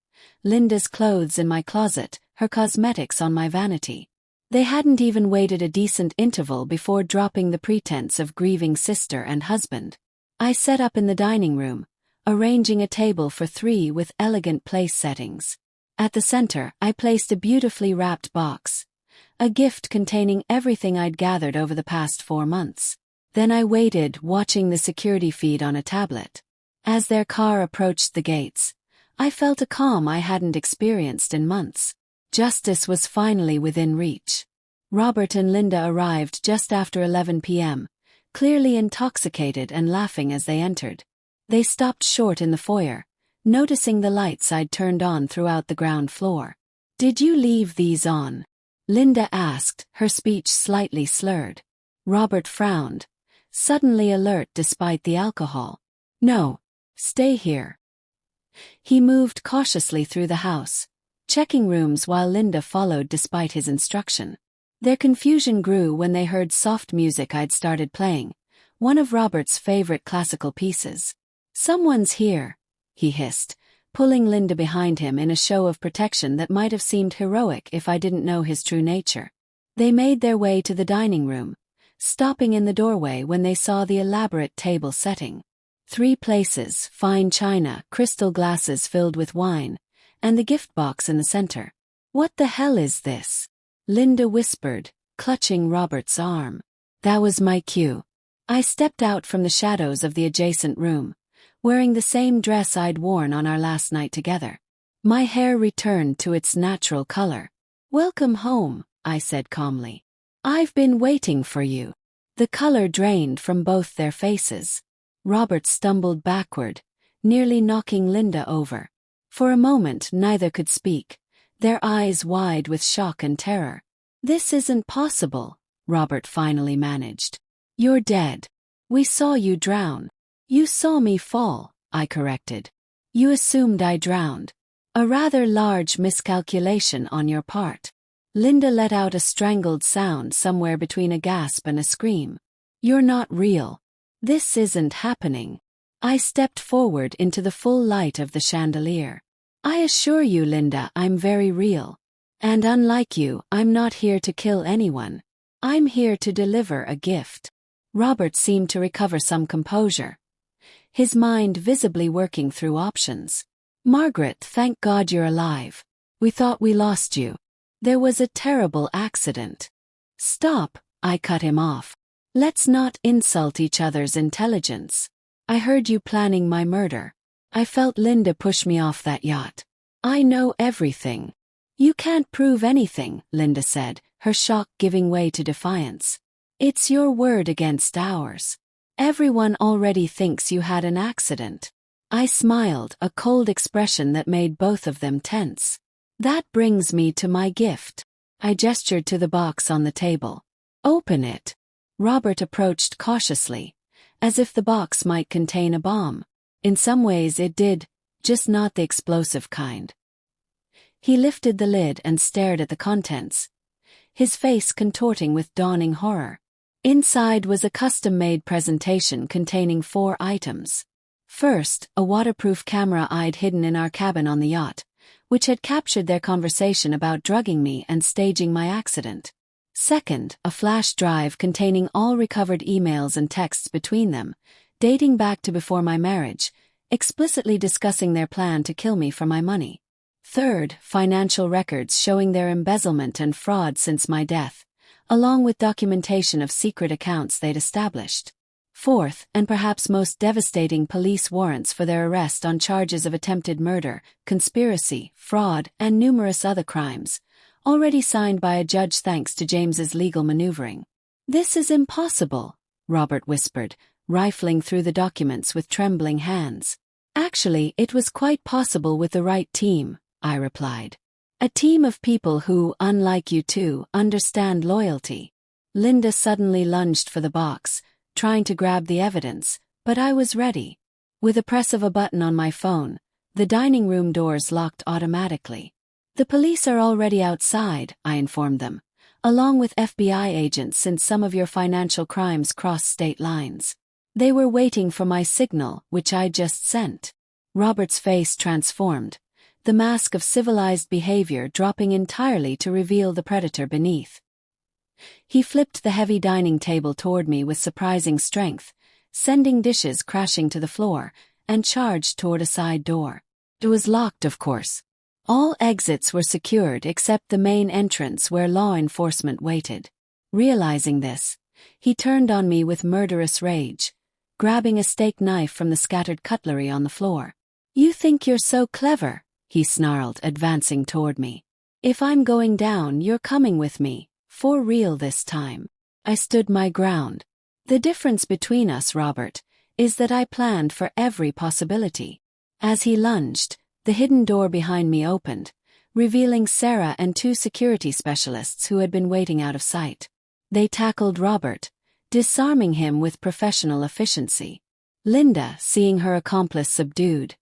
Linda's clothes in my closet, her cosmetics on my vanity. They hadn't even waited a decent interval before dropping the pretense of grieving sister and husband. I set up in the dining room, arranging a table for 3 with elegant place settings. At the center, I placed a beautifully wrapped box, a gift containing everything I'd gathered over the past 4 months. Then I waited, watching the security feed on a tablet. As their car approached the gates, I felt a calm I hadn't experienced in months. Justice was finally within reach. Robert and Linda arrived just after 11 p.m., clearly intoxicated and laughing as they entered. They stopped short in the foyer, noticing the lights I'd turned on throughout the ground floor. "Did you leave these on?" Linda asked, her speech slightly slurred. Robert frowned, suddenly alert despite the alcohol. "No, stay here." He moved cautiously through the house, checking rooms while Linda followed despite his instruction. Their confusion grew when they heard soft music I'd started playing, one of Robert's favorite classical pieces. "Someone's here," he hissed, pulling Linda behind him in a show of protection that might have seemed heroic if I didn't know his true nature. They made their way to the dining room, stopping in the doorway when they saw the elaborate table setting. 3 places, fine china, crystal glasses filled with wine, and the gift box in the center. "What the hell is this?" Linda whispered, clutching Robert's arm. That was my cue. I stepped out from the shadows of the adjacent room, wearing the same dress I'd worn on our last night together. My hair returned to its natural color. "Welcome home," I said calmly. "I've been waiting for you." The color drained from both their faces. Robert stumbled backward, nearly knocking Linda over. For a moment neither could speak, their eyes wide with shock and terror. "This isn't possible," Robert finally managed. "You're dead. We saw you drown." "You saw me fall," I corrected. You assumed I drowned. A rather large miscalculation on your part. Linda let out a strangled sound somewhere between a gasp and a scream. You're not real. This isn't happening. I stepped forward into the full light of the chandelier. I assure you, Linda, I'm very real. And unlike you, I'm not here to kill anyone. I'm here to deliver a gift. Robert seemed to recover some composure, his mind visibly working through options. Margaret, thank God you're alive. We thought we lost you. There was a terrible accident. Stop, I cut him off. Let's not insult each other's intelligence. I heard you planning my murder. I felt Linda push me off that yacht. I know everything. You can't prove anything, Linda said, her shock giving way to defiance. It's your word against ours. Everyone already thinks you had an accident. I smiled, a cold expression that made both of them tense. That brings me to my gift. I gestured to the box on the table. Open it. Robert approached cautiously, as if the box might contain a bomb. In some ways it did, just not the explosive kind. He lifted the lid and stared at the contents, his face contorting with dawning horror. Inside was a custom-made presentation containing 4 items. First, a waterproof camera I'd hidden in our cabin on the yacht, which had captured their conversation about drugging me and staging my accident. Second, a flash drive containing all recovered emails and texts between them, dating back to before my marriage, explicitly discussing their plan to kill me for my money. Third, financial records showing their embezzlement and fraud since my death, along with documentation of secret accounts they'd established. Fourth, and perhaps most devastating, police warrants for their arrest on charges of attempted murder, conspiracy, fraud, and numerous other crimes, already signed by a judge thanks to James's legal maneuvering. This is impossible, Robert whispered, rifling through the documents with trembling hands. Actually, it was quite possible with the right team, I replied. A team of people who, unlike you two, understand loyalty. Linda suddenly lunged for the box, trying to grab the evidence, but I was ready. With a press of a button on my phone, the dining room doors locked automatically. The police are already outside, I informed them, along with FBI agents since some of your financial crimes cross state lines. They were waiting for my signal, which I just sent. Robert's face transformed, the mask of civilized behavior dropping entirely to reveal the predator beneath. He flipped the heavy dining table toward me with surprising strength, sending dishes crashing to the floor, and charged toward a side door. It was locked, of course. All exits were secured except the main entrance where law enforcement waited. Realizing this, he turned on me with murderous rage, grabbing a steak knife from the scattered cutlery on the floor. You think you're so clever, he snarled, advancing toward me. If I'm going down, you're coming with me, for real this time. I stood my ground. The difference between us, Robert, is that I planned for every possibility. As he lunged, the hidden door behind me opened, revealing Sarah and 2 security specialists who had been waiting out of sight. They tackled Robert, disarming him with professional efficiency. Linda, seeing her accomplice subdued,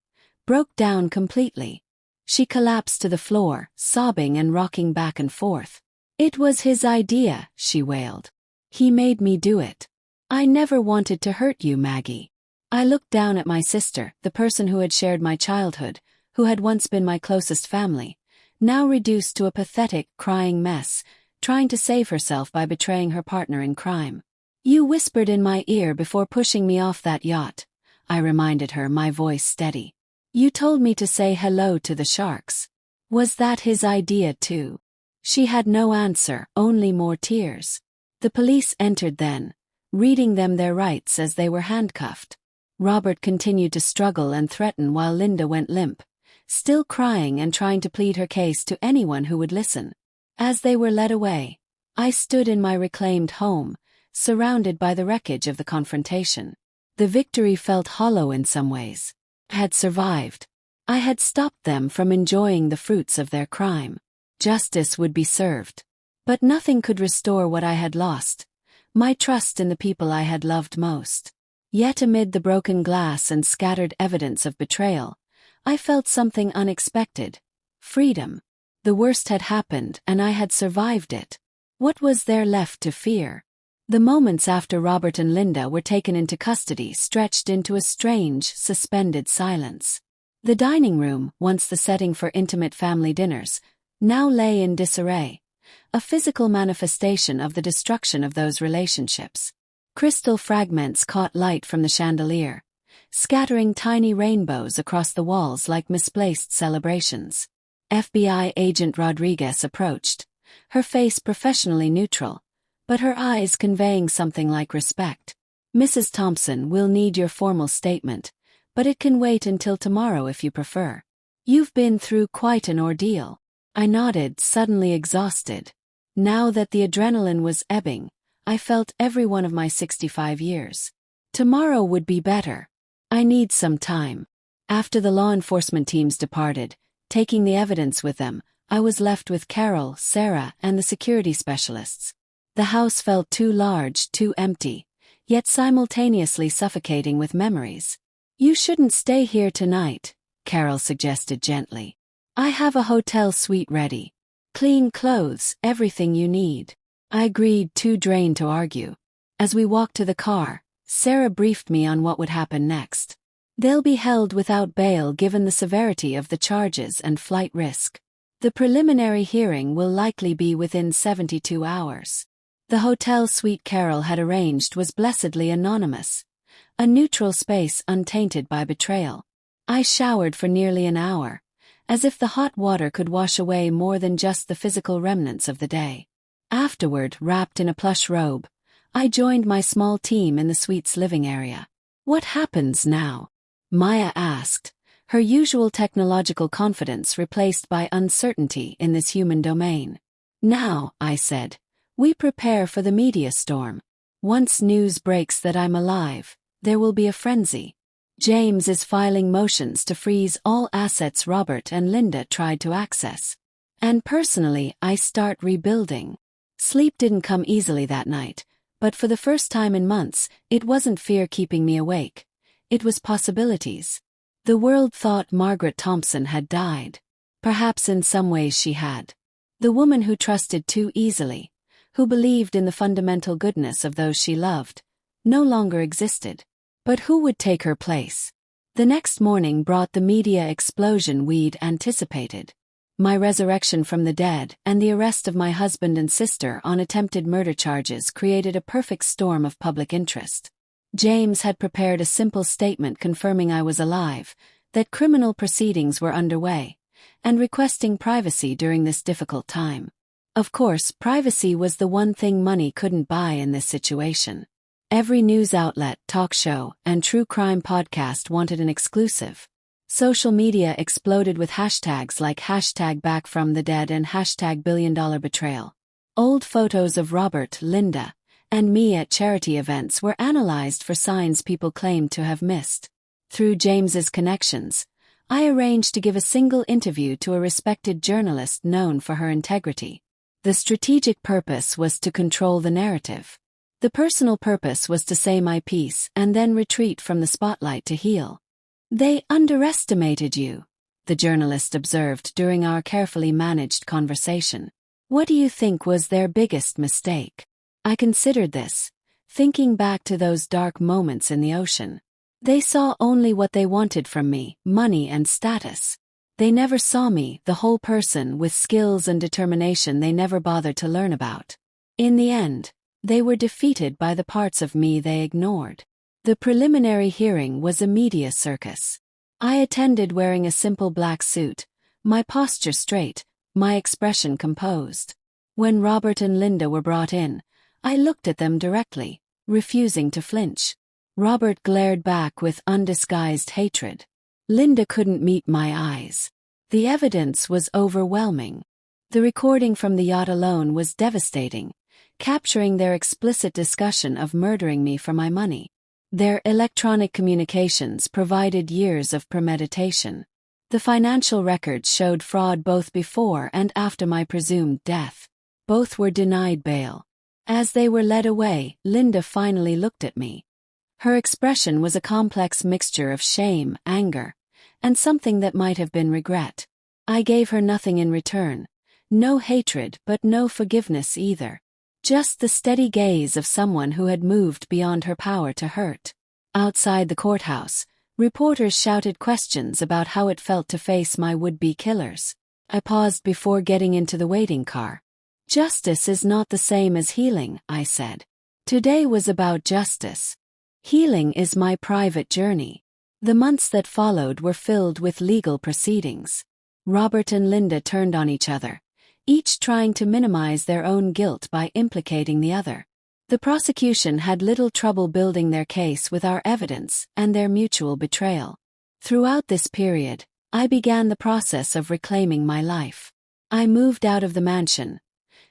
broke down completely. She collapsed to the floor, sobbing and rocking back and forth. It was his idea, she wailed. He made me do it. I never wanted to hurt you, Maggie. I looked down at my sister, the person who had shared my childhood, who had once been my closest family, now reduced to a pathetic, crying mess, trying to save herself by betraying her partner in crime. You whispered in my ear before pushing me off that yacht, I reminded her, my voice steady. You told me to say hello to the sharks. Was that his idea too? She had no answer, only more tears. The police entered then, reading them their rights as they were handcuffed. Robert continued to struggle and threaten while Linda went limp, still crying and trying to plead her case to anyone who would listen. As they were led away, I stood in my reclaimed home, surrounded by the wreckage of the confrontation. The victory felt hollow in some ways. I had survived. I had stopped them from enjoying the fruits of their crime. Justice would be served. But nothing could restore what I had lost, my trust in the people I had loved most. Yet amid the broken glass and scattered evidence of betrayal, I felt something unexpected. Freedom. The worst had happened and I had survived it. What was there left to fear? The moments after Robert and Linda were taken into custody stretched into a strange, suspended silence. The dining room, once the setting for intimate family dinners, now lay in disarray, a physical manifestation of the destruction of those relationships. Crystal fragments caught light from the chandelier, scattering tiny rainbows across the walls like misplaced celebrations. FBI agent Rodriguez approached, her face professionally neutral, but her eyes conveying something like respect. "Mrs. Thompson, we'll need your formal statement, but it can wait until tomorrow if you prefer. You've been through quite an ordeal." I nodded, suddenly exhausted. Now that the adrenaline was ebbing, I felt every one of my 65 years. Tomorrow would be better. I need some time. After the law enforcement teams departed, taking the evidence with them, I was left with Carol, Sarah, and the security specialists. The house felt too large, too empty, yet simultaneously suffocating with memories. "You shouldn't stay here tonight," Carol suggested gently. "I have a hotel suite ready. Clean clothes, everything you need." I agreed, too drained to argue. As we walked to the car, Sarah briefed me on what would happen next. "They'll be held without bail given the severity of the charges and flight risk. The preliminary hearing will likely be within 72 hours. The hotel suite Carol had arranged was blessedly anonymous, a neutral space untainted by betrayal. I showered for nearly an hour, as if the hot water could wash away more than just the physical remnants of the day. Afterward, wrapped in a plush robe, I joined my small team in the suite's living area. "What happens now?" Maya asked, her usual technological confidence replaced by uncertainty in this human domain. "Now," I said, "we prepare for the media storm. Once news breaks that I'm alive, there will be a frenzy. James is filing motions to freeze all assets Robert and Linda tried to access. And personally, I start rebuilding." Sleep didn't come easily that night, but for the first time in months, it wasn't fear keeping me awake. It was possibilities. The world thought Margaret Thompson had died. Perhaps in some ways she had. The woman who trusted too easily, who believed in the fundamental goodness of those she loved, no longer existed. But who would take her place? The next morning brought the media explosion we'd anticipated. My resurrection from the dead and the arrest of my husband and sister on attempted murder charges created a perfect storm of public interest. James had prepared a simple statement confirming I was alive, that criminal proceedings were underway, and requesting privacy during this difficult time. Of course, privacy was the one thing money couldn't buy in this situation. Every news outlet, talk show, and true crime podcast wanted an exclusive. Social media exploded with hashtags like #BackFromTheDead and #Billion-Dollar-Betrayal. Old photos of Robert, Linda, and me at charity events were analyzed for signs people claimed to have missed. Through James's connections, I arranged to give a single interview to a respected journalist known for her integrity. The strategic purpose was to control the narrative. The personal purpose was to say my piece and then retreat from the spotlight to heal. "They underestimated you," the journalist observed during our carefully managed conversation. "What do you think was their biggest mistake?" I considered this, thinking back to those dark moments in the ocean. They saw only what they wanted from me, money and status. They never saw me, the whole person with skills and determination they never bothered to learn about. In the end, they were defeated by the parts of me they ignored. The preliminary hearing was a media circus. I attended wearing a simple black suit, my posture straight, my expression composed. When Robert and Linda were brought in, I looked at them directly, refusing to flinch. Robert glared back with undisguised hatred. Linda couldn't meet my eyes. The evidence was overwhelming. The recording from the yacht alone was devastating, capturing their explicit discussion of murdering me for my money. Their electronic communications provided years of premeditation. The financial records showed fraud both before and after my presumed death. Both were denied bail. As they were led away, Linda finally looked at me. Her expression was a complex mixture of shame, anger, and something that might have been regret. I gave her nothing in return. No hatred, but no forgiveness either. Just the steady gaze of someone who had moved beyond her power to hurt. Outside the courthouse, reporters shouted questions about how it felt to face my would-be killers. I paused before getting into the waiting car. Justice is not the same as healing, I said. Today was about justice. Healing is my private journey. The months that followed were filled with legal proceedings. Robert and Linda turned on each other, each trying to minimize their own guilt by implicating the other. The prosecution had little trouble building their case with our evidence and their mutual betrayal. Throughout this period, I began the process of reclaiming my life. I moved out of the mansion,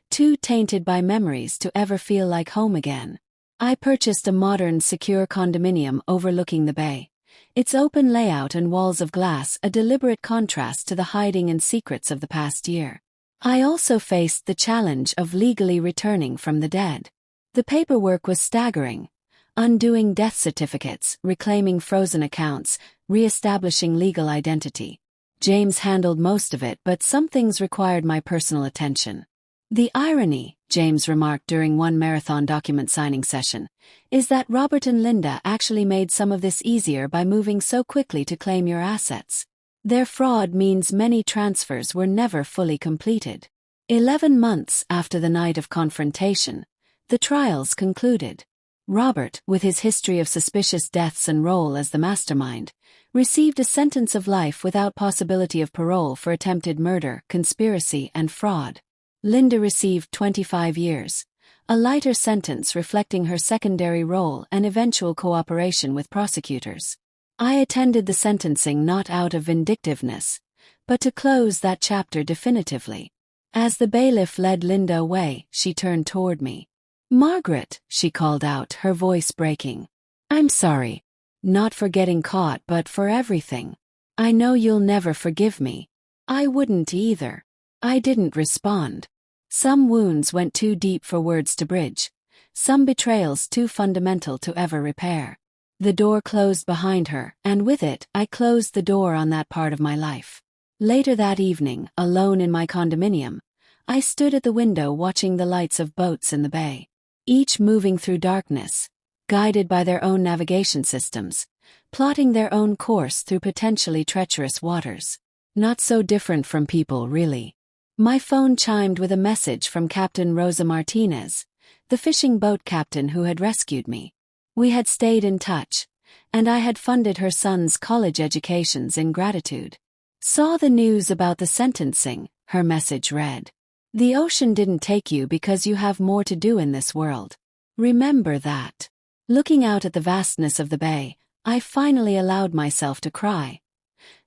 too tainted by memories to ever feel like home again. I purchased a modern, secure condominium overlooking the bay. Its open layout and walls of glass a deliberate contrast to the hiding and secrets of the past year. I also faced the challenge of legally returning from the dead. The paperwork was staggering. Undoing death certificates, reclaiming frozen accounts, re-establishing legal identity. James handled most of it, but some things required my personal attention. The irony, James remarked during one marathon document signing session, is that Robert and Linda actually made some of this easier by moving so quickly to claim your assets. Their fraud means many transfers were never fully completed. 11 months after the night of confrontation, the trials concluded. Robert, with his history of suspicious deaths and role as the mastermind, received a sentence of life without possibility of parole for attempted murder, conspiracy, and fraud. Linda received 25 years, a lighter sentence reflecting her secondary role and eventual cooperation with prosecutors. I attended the sentencing not out of vindictiveness, but to close that chapter definitively. As the bailiff led Linda away, she turned toward me. "Margaret," she called out, her voice breaking. "I'm sorry. Not for getting caught, but for everything. I know you'll never forgive me." I wouldn't either. I didn't respond. Some wounds went too deep for words to bridge, some betrayals too fundamental to ever repair. The door closed behind her, and with it, I closed the door on that part of my life. Later that evening, alone in my condominium, I stood at the window watching the lights of boats in the bay, each moving through darkness, guided by their own navigation systems, plotting their own course through potentially treacherous waters. Not so different from people, really. My phone chimed with a message from Captain Rosa Martinez, the fishing boat captain who had rescued me. We had stayed in touch, and I had funded her son's college educations in gratitude. "Saw the news about the sentencing," her message read. "The ocean didn't take you because you have more to do in this world. Remember that." Looking out at the vastness of the bay, I finally allowed myself to cry.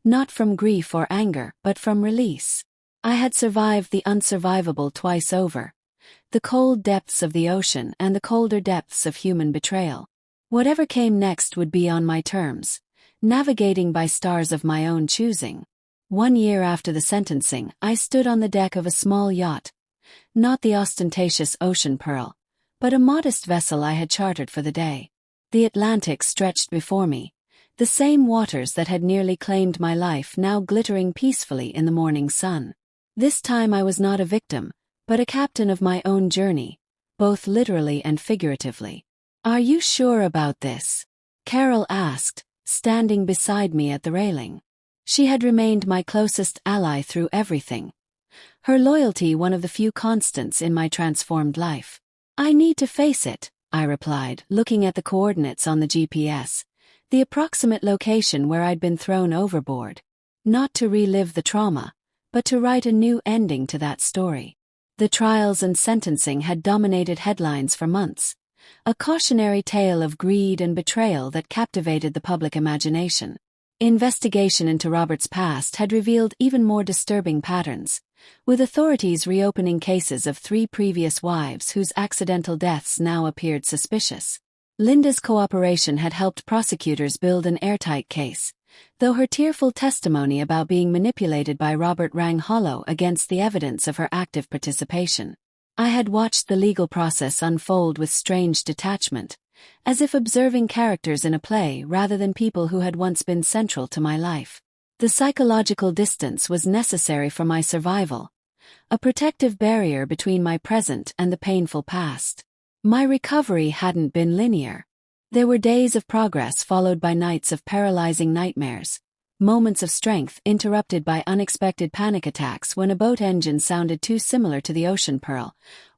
Not from grief or anger, but from release. I had survived the unsurvivable twice over. The cold depths of the ocean and the colder depths of human betrayal. Whatever came next would be on my terms, navigating by stars of my own choosing. 1 year after the sentencing, I stood on the deck of a small yacht. Not the ostentatious Ocean Pearl, but a modest vessel I had chartered for the day. The Atlantic stretched before me, the same waters that had nearly claimed my life now glittering peacefully in the morning sun. This time I was not a victim, but a captain of my own journey, both literally and figuratively. "Are you sure about this?" Carol asked, standing beside me at the railing. She had remained my closest ally through everything. Her loyalty one of the few constants in my transformed life. "I need to face it," I replied, looking at the coordinates on the GPS, the approximate location where I'd been thrown overboard. Not to relive the trauma, but to write a new ending to that story. The trials and sentencing had dominated headlines for months, a cautionary tale of greed and betrayal that captivated the public imagination. Investigation into Robert's past had revealed even more disturbing patterns, with authorities reopening cases of 3 previous wives whose accidental deaths now appeared suspicious. Linda's cooperation had helped prosecutors build an airtight case, though her tearful testimony about being manipulated by Robert rang hollow against the evidence of her active participation. I had watched the legal process unfold with strange detachment, as if observing characters in a play rather than people who had once been central to my life. The psychological distance was necessary for my survival, a protective barrier between my present and the painful past. My recovery hadn't been linear. There were days of progress followed by nights of paralyzing nightmares, moments of strength interrupted by unexpected panic attacks when a boat engine sounded too similar to the ocean,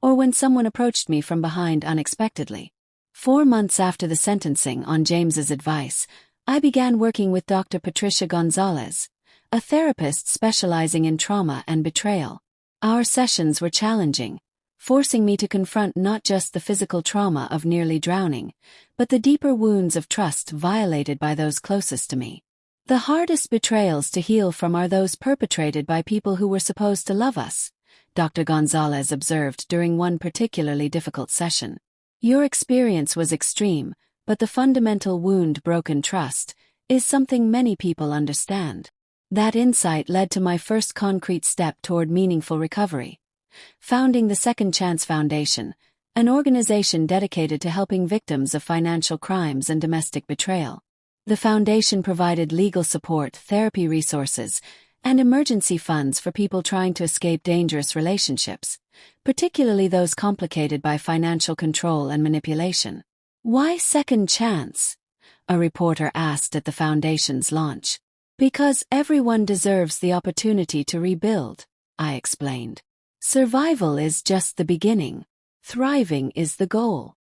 or when someone approached me from behind unexpectedly. 4 months after the sentencing, on James's advice, I began working with Dr. Patricia Gonzalez, a therapist specializing in trauma and betrayal. Our sessions were challenging, forcing me to confront not just the physical trauma of nearly drowning, but the deeper wounds of trust violated by those closest to me. The hardest betrayals to heal from are those perpetrated by people who were supposed to love us, Dr. Gonzalez observed during one particularly difficult session. Your experience was extreme, but the fundamental wound, broken trust, is something many people understand. That insight led to my first concrete step toward meaningful recovery: founding the Second Chance Foundation, an organization dedicated to helping victims of financial crimes and domestic betrayal. The foundation provided legal support, therapy resources, and emergency funds for people trying to escape dangerous relationships, particularly those complicated by financial control and manipulation. Why Second Chance? A reporter asked at the foundation's launch. Because everyone deserves the opportunity to rebuild, I explained. Survival is just the beginning. Thriving is the goal.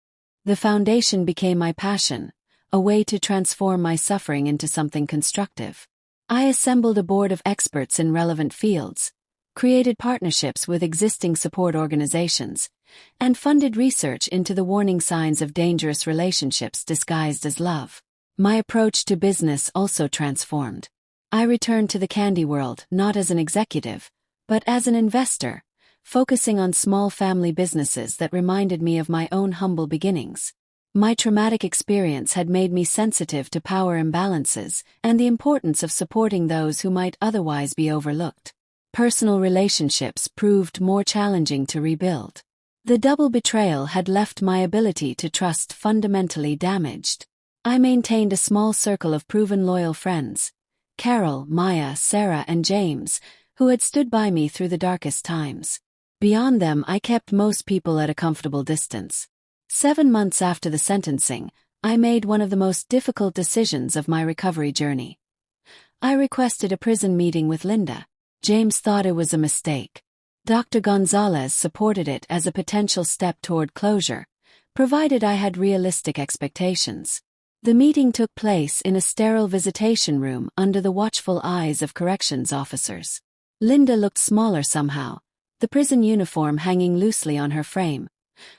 The foundation became my passion, a way to transform my suffering into something constructive. I assembled a board of experts in relevant fields, created partnerships with existing support organizations, and funded research into the warning signs of dangerous relationships disguised as love. My approach to business also transformed. I returned to the candy world not as an executive, but as an investor, focusing on small family businesses that reminded me of my own humble beginnings. My traumatic experience had made me sensitive to power imbalances and the importance of supporting those who might otherwise be overlooked. Personal relationships proved more challenging to rebuild. The double betrayal had left my ability to trust fundamentally damaged. I maintained a small circle of proven loyal friends: Carol, Maya, Sarah, and James, who had stood by me through the darkest times. Beyond them, I kept most people at a comfortable distance. 7 months after the sentencing, I made one of the most difficult decisions of my recovery journey. I requested a prison meeting with Linda. James thought it was a mistake. Dr. Gonzalez supported it as a potential step toward closure, provided I had realistic expectations. The meeting took place in a sterile visitation room under the watchful eyes of corrections officers. Linda looked smaller somehow, the prison uniform hanging loosely on her frame,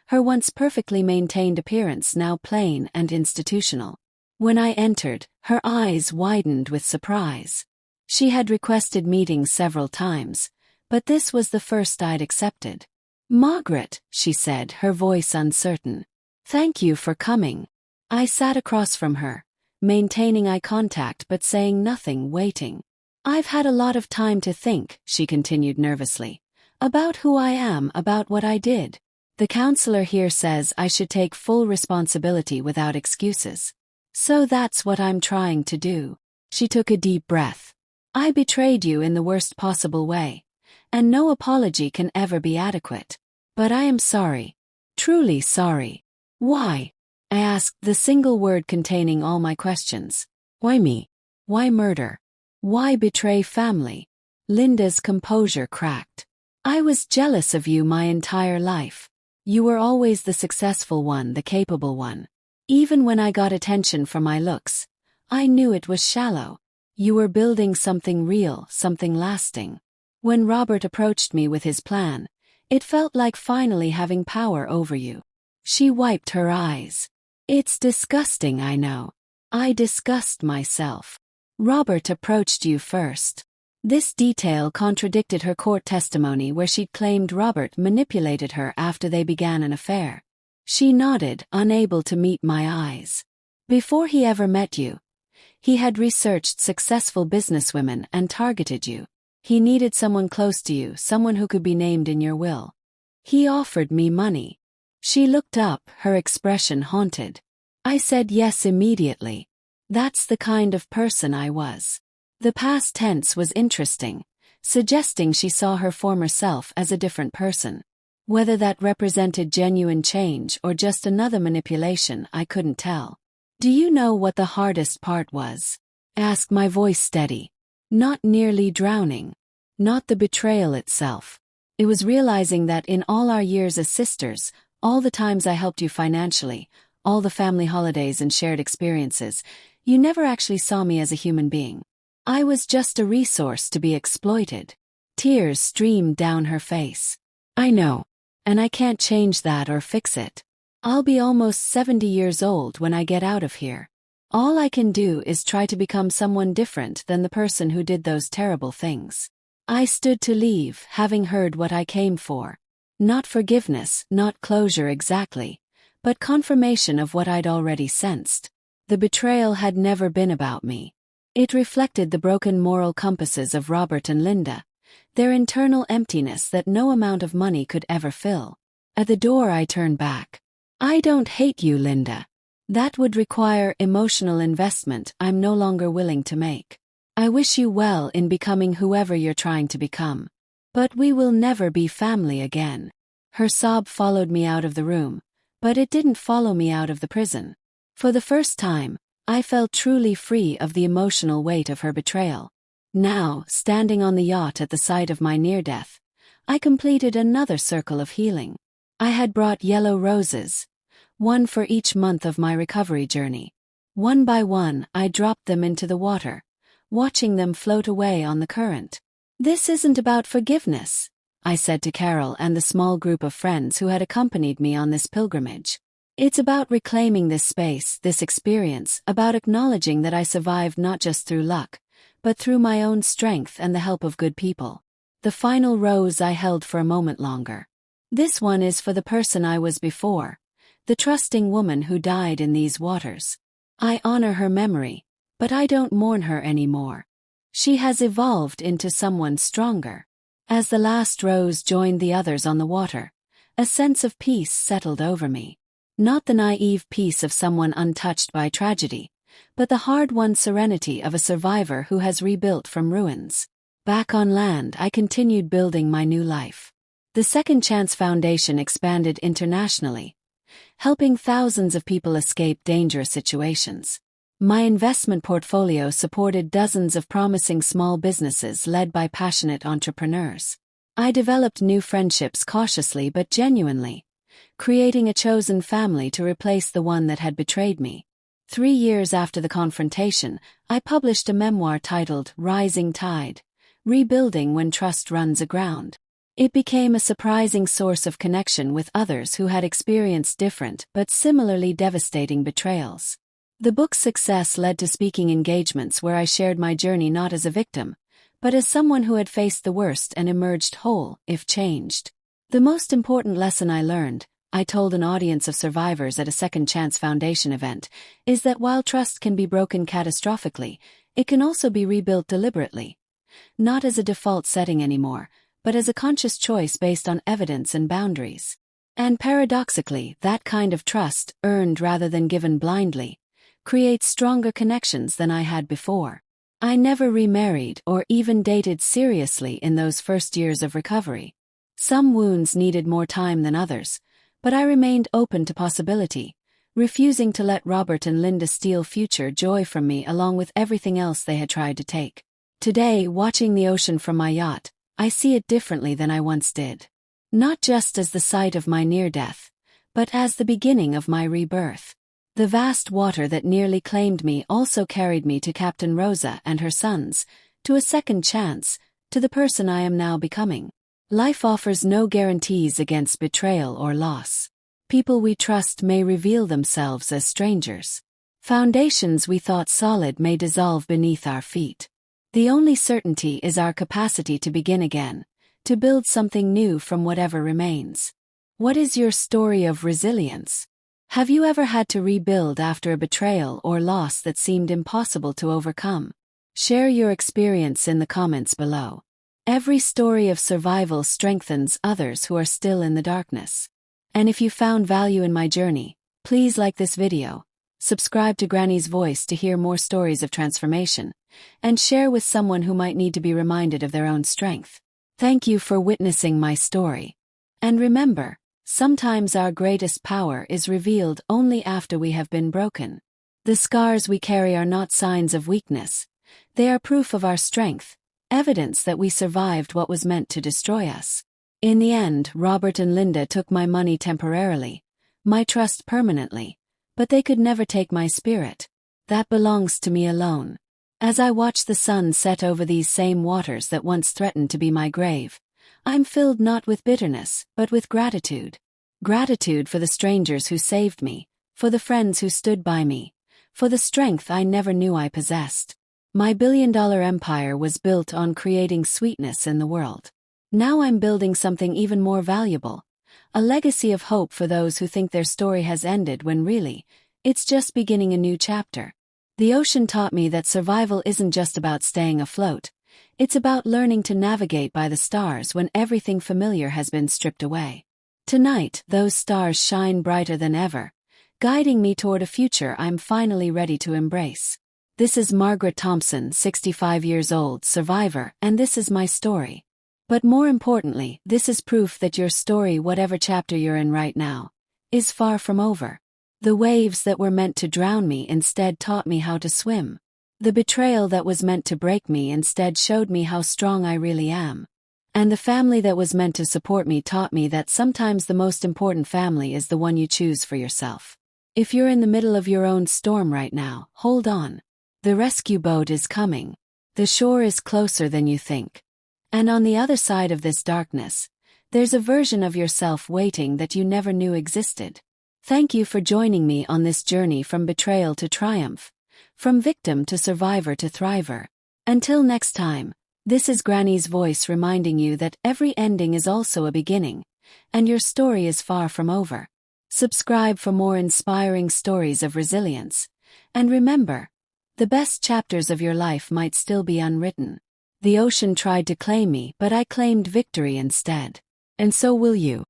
her once perfectly maintained appearance now plain and institutional. When I entered, her eyes widened with surprise. She had requested meetings several times, but this was the first I'd accepted. "Margaret," she said, her voice uncertain. "Thank you for coming." I sat across from her, maintaining eye contact but saying nothing, waiting. "I've had a lot of time to think," she continued nervously, "about who I am, about what I did. The counselor here says I should take full responsibility without excuses. So that's what I'm trying to do." She took a deep breath. "I betrayed you in the worst possible way, and no apology can ever be adequate. But I am sorry. Truly sorry." "Why?" I asked, the single word containing all my questions. "Why me? Why murder? Why betray family?" Linda's composure cracked. "I was jealous of you my entire life. You were always the successful one, the capable one. Even when I got attention for my looks, I knew it was shallow. You were building something real, something lasting. When Robert approached me with his plan, it felt like finally having power over you." She wiped her eyes. "It's disgusting, I know. I disgust myself. Robert approached you first." This detail contradicted her court testimony where she'd claimed Robert manipulated her after they began an affair. She nodded, unable to meet my eyes. "Before he ever met you, he had researched successful businesswomen and targeted you. He needed someone close to you, someone who could be named in your will. He offered me money." She looked up, her expression haunted. I said yes immediately. That's the kind of person I was. The past tense was interesting, suggesting she saw her former self as a different person. Whether that represented genuine change or just another manipulation, I couldn't tell. "Do you know what the hardest part was?" asked my voice steady. "Not nearly drowning. Not the betrayal itself. It was realizing that in all our years as sisters, all the times I helped you financially, all the family holidays and shared experiences, you never actually saw me as a human being. I was just a resource to be exploited." Tears streamed down her face. "I know. And I can't change that or fix it. I'll be almost 70 years old when I get out of here. All I can do is try to become someone different than the person who did those terrible things." I stood to leave, having heard what I came for. Not forgiveness, not closure exactly, but confirmation of what I'd already sensed. The betrayal had never been about me. It reflected the broken moral compasses of Robert and Linda, their internal emptiness that no amount of money could ever fill. At the door I turned back. "I don't hate you, Linda. That would require emotional investment I'm no longer willing to make. I wish you well in becoming whoever you're trying to become. But we will never be family again." Her sob followed me out of the room, but it didn't follow me out of the prison. For the first time, I felt truly free of the emotional weight of her betrayal. Now, standing on the yacht at the site of my near-death, I completed another circle of healing. I had brought yellow roses, one for each month of my recovery journey. One by one, I dropped them into the water, watching them float away on the current. "This isn't about forgiveness," I said to Carol and the small group of friends who had accompanied me on this pilgrimage. "It's about reclaiming this space, this experience, about acknowledging that I survived not just through luck, but through my own strength and the help of good people." The final rose I held for a moment longer. "This one is for the person I was before, the trusting woman who died in these waters. I honor her memory, but I don't mourn her anymore. She has evolved into someone stronger." As the last rose joined the others on the water, a sense of peace settled over me. Not the naive peace of someone untouched by tragedy, but the hard-won serenity of a survivor who has rebuilt from ruins. Back on land, I continued building my new life. The Second Chance Foundation expanded internationally, helping thousands of people escape dangerous situations. My investment portfolio supported dozens of promising small businesses led by passionate entrepreneurs. I developed new friendships cautiously but genuinely, creating a chosen family to replace the one that had betrayed me. 3 years after the confrontation, I published a memoir titled Rising Tide: Rebuilding When Trust Runs Aground. It became a surprising source of connection with others who had experienced different but similarly devastating betrayals. The book's success led to speaking engagements where I shared my journey not as a victim, but as someone who had faced the worst and emerged whole, if changed. The most important lesson I learned, I told an audience of survivors at a Second Chance Foundation event, is that while trust can be broken catastrophically, it can also be rebuilt deliberately. Not as a default setting anymore, but as a conscious choice based on evidence and boundaries. And paradoxically, that kind of trust, earned rather than given blindly, creates stronger connections than I had before. I never remarried or even dated seriously in those first years of recovery. Some wounds needed more time than others, but I remained open to possibility, refusing to let Robert and Linda steal future joy from me along with everything else they had tried to take. Today, watching the ocean from my yacht, I see it differently than I once did. Not just as the site of my near-death, but as the beginning of my rebirth. The vast water that nearly claimed me also carried me to Captain Rosa and her sons, to a second chance, to the person I am now becoming. Life offers no guarantees against betrayal or loss. People we trust may reveal themselves as strangers. Foundations we thought solid may dissolve beneath our feet. The only certainty is our capacity to begin again, to build something new from whatever remains. What is your story of resilience? Have you ever had to rebuild after a betrayal or loss that seemed impossible to overcome? Share your experience in the comments below. Every story of survival strengthens others who are still in the darkness. And if you found value in my journey, please like this video, subscribe to Granny's Voice to hear more stories of transformation, and share with someone who might need to be reminded of their own strength. Thank you for witnessing my story. And remember, sometimes our greatest power is revealed only after we have been broken. The scars we carry are not signs of weakness. They are proof of our strength, evidence that we survived what was meant to destroy us. In the end, Robert and Linda took my money temporarily, my trust permanently, but they could never take my spirit. That belongs to me alone. As I watch the sun set over these same waters that once threatened to be my grave, I'm filled not with bitterness, but with gratitude. Gratitude for the strangers who saved me, for the friends who stood by me, for the strength I never knew I possessed. My billion-dollar empire was built on creating sweetness in the world. Now I'm building something even more valuable, a legacy of hope for those who think their story has ended when really, it's just beginning a new chapter. The ocean taught me that survival isn't just about staying afloat, it's about learning to navigate by the stars when everything familiar has been stripped away. Tonight, those stars shine brighter than ever, guiding me toward a future I'm finally ready to embrace. This is Margaret Thompson, 65 years old, survivor, and this is my story. But more importantly, this is proof that your story, whatever chapter you're in right now, is far from over. The waves that were meant to drown me instead taught me how to swim. The betrayal that was meant to break me instead showed me how strong I really am. And the family that was meant to support me taught me that sometimes the most important family is the one you choose for yourself. If you're in the middle of your own storm right now, hold on. The rescue boat is coming. The shore is closer than you think. And on the other side of this darkness, there's a version of yourself waiting that you never knew existed. Thank you for joining me on this journey from betrayal to triumph, from victim to survivor to thriver. Until next time, this is Granny's voice reminding you that every ending is also a beginning, and your story is far from over. Subscribe for more inspiring stories of resilience, and remember, the best chapters of your life might still be unwritten. The ocean tried to claim me, but I claimed victory instead. And so will you.